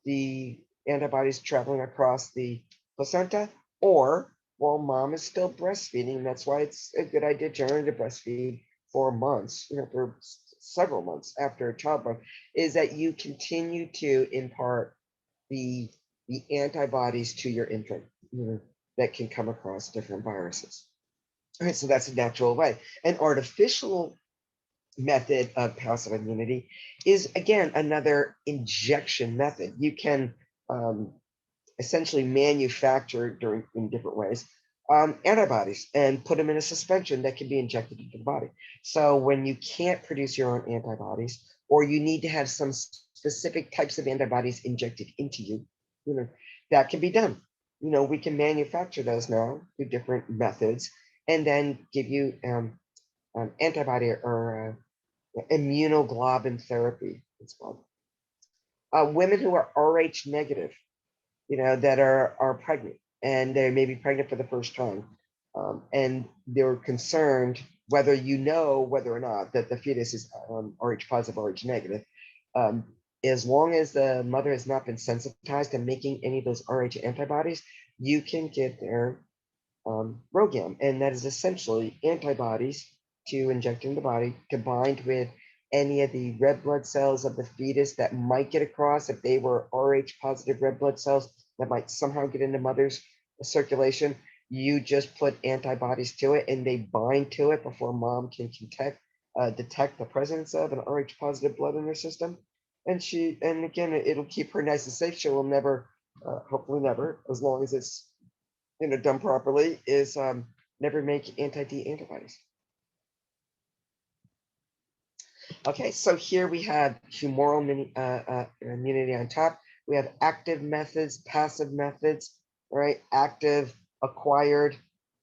the antibodies traveling across the placenta, or while mom is still breastfeeding. That's why it's a good idea generally to breastfeed for months, for several months after childbirth, is that you continue to impart the antibodies to your infant, that can come across different viruses. All right, so that's a natural way. An artificial method of passive immunity is, again, another injection method. You can essentially manufacture in different ways antibodies and put them in a suspension that can be injected into the body. So when you can't produce your own antibodies, or you need to have some specific types of antibodies injected into you, that can be done. We can manufacture those now through different methods, and then give you antibody or immunoglobulin therapy, it's called. Women who are Rh negative, that are pregnant, and they may be pregnant for the first time, and they're concerned whether or not that the fetus is Rh positive, Rh negative. As long as the mother has not been sensitized to making any of those Rh antibodies, you can get their ROGAM, and that is essentially antibodies to inject in the body, combined with any of the red blood cells of the fetus that might get across. If they were Rh positive red blood cells that might somehow get into mother's circulation, you just put antibodies to it, and they bind to it before mom can detect the presence of an Rh positive blood in her system. And again, it'll keep her nice and safe. She will never, hopefully never, as long as it's done properly, is never make anti-D antibodies. Okay, so here we have humoral immunity on top. We have active methods, passive methods, right? Active, acquired,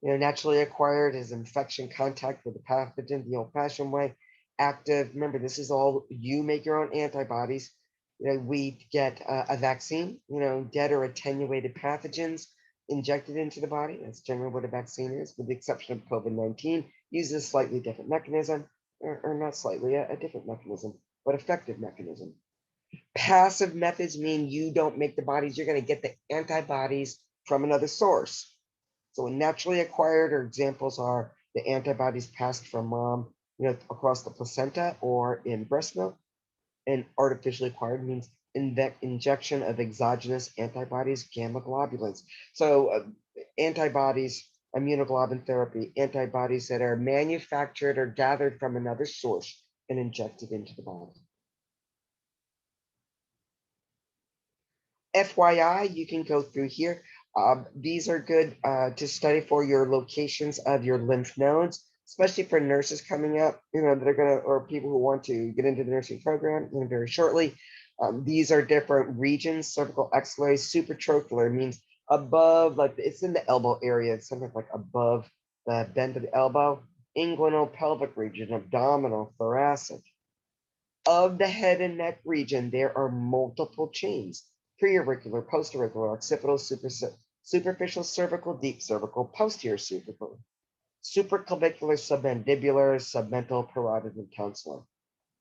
naturally acquired is infection contact with the pathogen the old-fashioned way. Active, remember, this is all, you make your own antibodies. We get a vaccine, dead or attenuated pathogens injected into the body. That's generally what a vaccine is, with the exception of COVID-19, uses a slightly different mechanism. Or not slightly, a different mechanism, but effective mechanism. Passive methods mean you don't make the bodies, you're going to get the antibodies from another source. So naturally acquired, or examples are the antibodies passed from mom, across the placenta or in breast milk. And artificially acquired means injection of exogenous antibodies, gamma globulins. So antibodies, immunoglobulin therapy, antibodies that are manufactured or gathered from another source and injected into the body. FYI, you can go through here. These are good to study for your locations of your lymph nodes, especially for nurses coming up, that are gonna, or people who want to get into the nursing program very shortly. These are different regions. Cervical axillary, supratrochlear means above, like it's in the elbow area, it's something like above the bend of the elbow. Inguinal pelvic region, abdominal, thoracic. Of the head and neck region, there are multiple chains: preauricular, postauricular, occipital, superficial cervical, deep cervical, posterior cervical, supraclavicular, submandibular, submental, parotid, and tonsillar.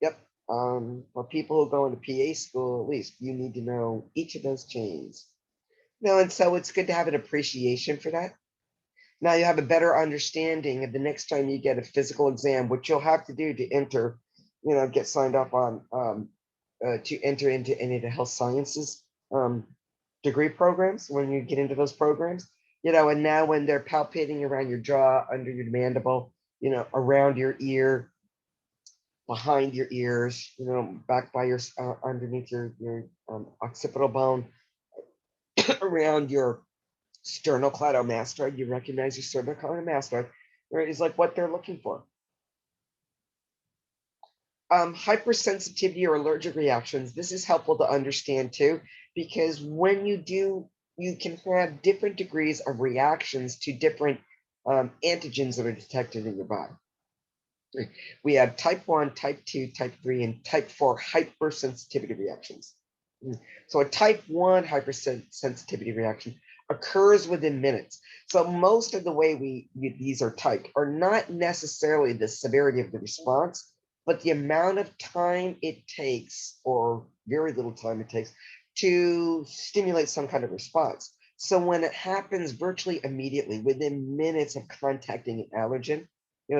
Yep. For people who go into PA school, at least, you need to know each of those chains. And so it's good to have an appreciation for that. Now you have a better understanding of the next time you get a physical exam, which you'll have to do to enter, get signed up on to enter into any of the health sciences degree programs when you get into those programs. And now when they're palpating around your jaw, under your mandible, around your ear, behind your ears, back by your underneath your occipital bone, around your sternocleidomastoid. You recognize your sternocleidomastoid, right? Is like what they're looking for. Hypersensitivity or allergic reactions. This is helpful to understand too, because when you do, you can have different degrees of reactions to different antigens that are detected in your body. We have type 1, type 2, type 3, and type 4 hypersensitivity reactions. So a type 1 hypersensitivity reaction occurs within minutes. So most of the way these are typed are not necessarily the severity of the response, but the amount of time it takes, or very little time it takes, to stimulate some kind of response. So when it happens virtually immediately, within minutes of contacting an allergen,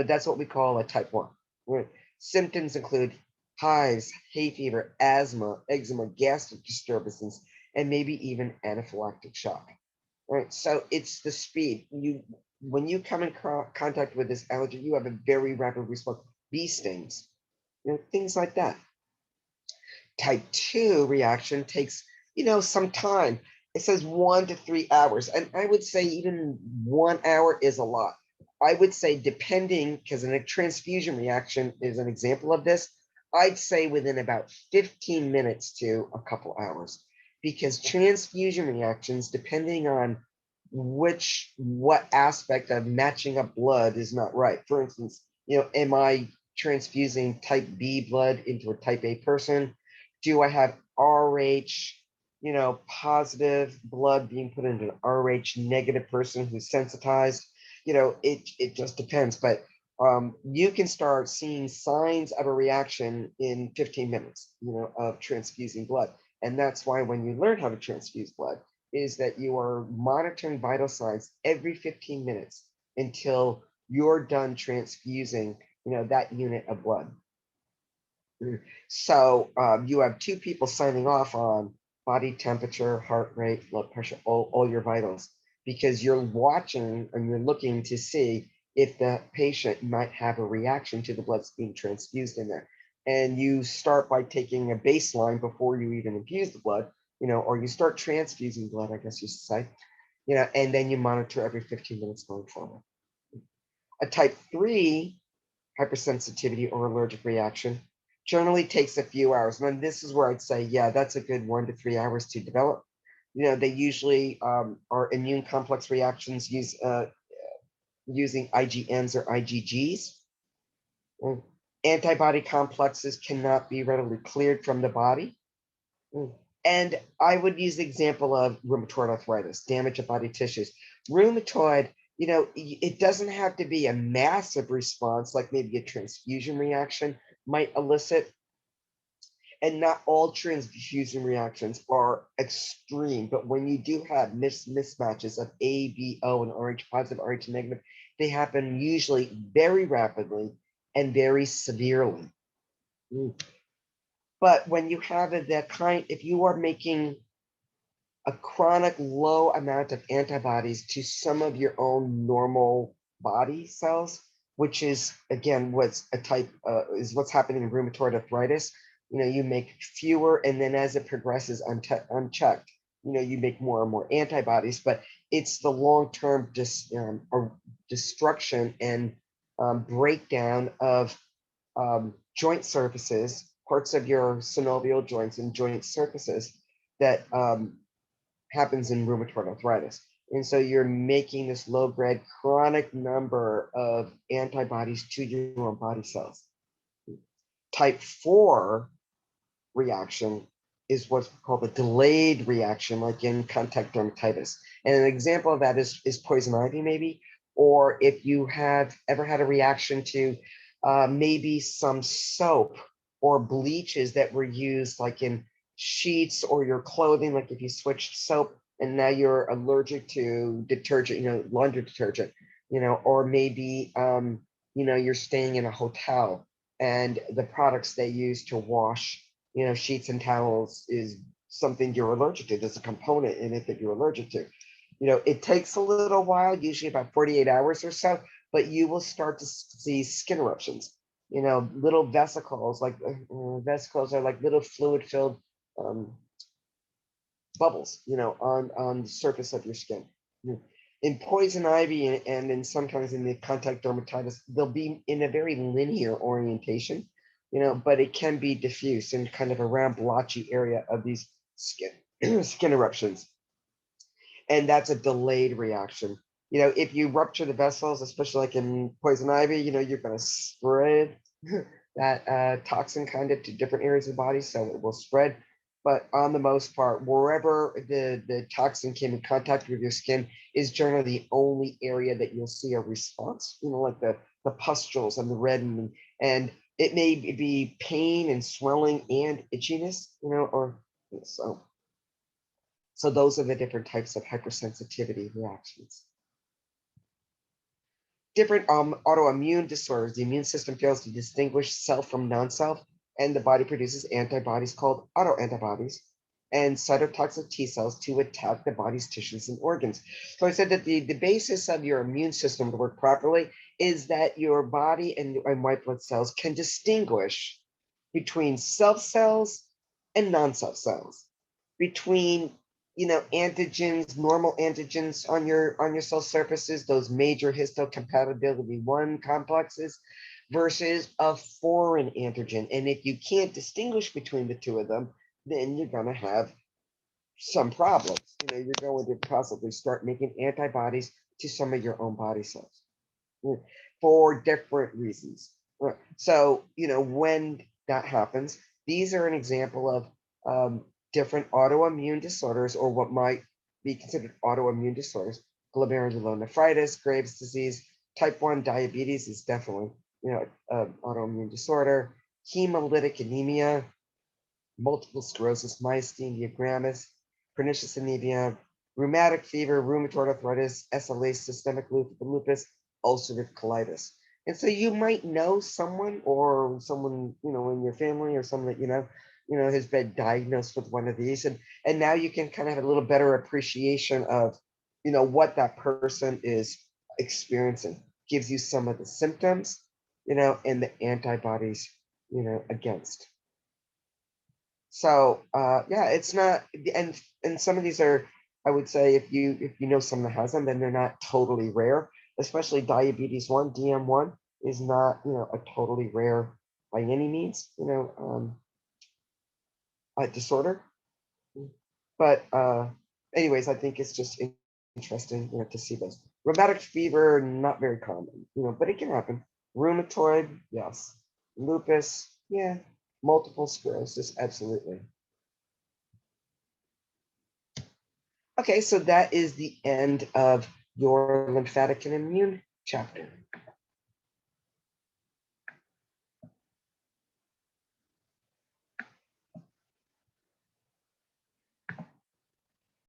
that's what we call a type 1. Right? Symptoms include hives, hay fever, asthma, eczema, gastric disturbances, and maybe even anaphylactic shock. Right? So it's the speed. When you come in contact with this allergen, you have a very rapid response. Bee stings, things like that. Type 2 reaction takes, some time. It says 1 to 3 hours. And I would say even 1 hour is a lot. I would say depending, because a transfusion reaction is an example of this, I'd say within about 15 minutes to a couple hours, because transfusion reactions, depending on what aspect of matching up blood is not right. For instance, am I transfusing type B blood into a type A person? Do I have RH, positive blood being put into an RH negative person who's sensitized? It just depends. But you can start seeing signs of a reaction in 15 minutes, of transfusing blood. And that's why when you learn how to transfuse blood, is that you are monitoring vital signs every 15 minutes until you're done transfusing, that unit of blood. So you have two people signing off on body temperature, heart rate, blood pressure, all your vitals, because you're watching and you're looking to see if the patient might have a reaction to the blood that's being transfused in there. And you start by taking a baseline before you even infuse the blood, or you start transfusing blood, I guess you should say, and then you monitor every 15 minutes going forward. A type 3 hypersensitivity or allergic reaction generally takes a few hours. And this is where I'd say, yeah, that's a good 1 to 3 hours to develop. They usually are immune complex reactions using IgMs or IgGs. Antibody complexes cannot be readily cleared from the body. And I would use the example of rheumatoid arthritis, damage of body tissues. Rheumatoid, it doesn't have to be a massive response like maybe a transfusion reaction might elicit. And not all transfusion reactions are extreme, but when you do have mismatches of A, B, O, and RH positive, RH negative, they happen usually very rapidly and very severely. But when you have that kind, if you are making a chronic low amount of antibodies to some of your own normal body cells, which is again what's happening in rheumatoid arthritis. You make fewer, and then as it progresses unchecked, you make more and more antibodies. But it's the long-term destruction and breakdown of joint surfaces, parts of your synovial joints and joint surfaces that happens in rheumatoid arthritis. And so you're making this low-grade chronic number of antibodies to your own body cells. Type 4 reaction is what's called a delayed reaction, like in contact dermatitis. And an example of that is poison ivy, maybe, or if you have ever had a reaction to maybe some soap or bleaches that were used like in sheets or your clothing, like if you switched soap and now you're allergic to detergent, laundry detergent, or maybe, you're staying in a hotel and the products they use to wash, sheets and towels is something you're allergic to. There's a component in it that you're allergic to. It takes a little while, usually about 48 hours or so, but you will start to see skin eruptions. little vesicles, like vesicles are like little fluid-filled bubbles, on the surface of your skin. In poison ivy and in sometimes in the contact dermatitis, they'll be in a very linear orientation, but it can be diffuse in kind of a round blotchy area of these skin skin eruptions. And that's a delayed reaction. If you rupture the vessels, especially like in poison ivy, you're going to spread that toxin kind of to different areas of the body, so it will spread. But on the most part, wherever the toxin came in contact with your skin is generally the only area that you'll see a response, like the pustules and the reddening. And it may be pain and swelling and itchiness, or so. So those are the different types of hypersensitivity reactions. Different autoimmune disorders. The immune system fails to distinguish self from non-self, and the body produces antibodies called autoantibodies and cytotoxic T cells to attack the body's tissues and organs. So I said that the basis of your immune system to work properly is that your body and white blood cells can distinguish between self cells and non-self cells, between antigens, normal antigens on your cell surfaces, those major histocompatibility 1 complexes, versus a foreign antigen. And if you can't distinguish between the two of them, then you're going to have some problems. You're going to possibly start making antibodies to some of your own body cells for different reasons. So, when that happens, these are an example of different autoimmune disorders, or what might be considered autoimmune disorders. Glomerulonephritis, Graves' disease, type 1 diabetes is definitely, autoimmune disorder. Hemolytic anemia, multiple sclerosis, myasthenia gravis, pernicious anemia, rheumatic fever, rheumatoid arthritis, SLA, systemic lupus, ulcerative colitis. And so you might know someone, or someone, in your family, or someone that has been diagnosed with one of these, and now you can kind of have a little better appreciation of what that person is experiencing. Gives you some of the symptoms, and the antibodies against. So yeah, it's not, and some of these are, I would say, if you know someone that has them, then they're not totally rare. Especially diabetes 1, DM1 is not a totally rare by any means disorder. But anyways, I think it's just interesting to see those. Rheumatic fever, not very common, but it can happen. Rheumatoid, yes. Lupus, yeah. Multiple sclerosis, absolutely. Okay, so that is the end of your lymphatic and immune chapter.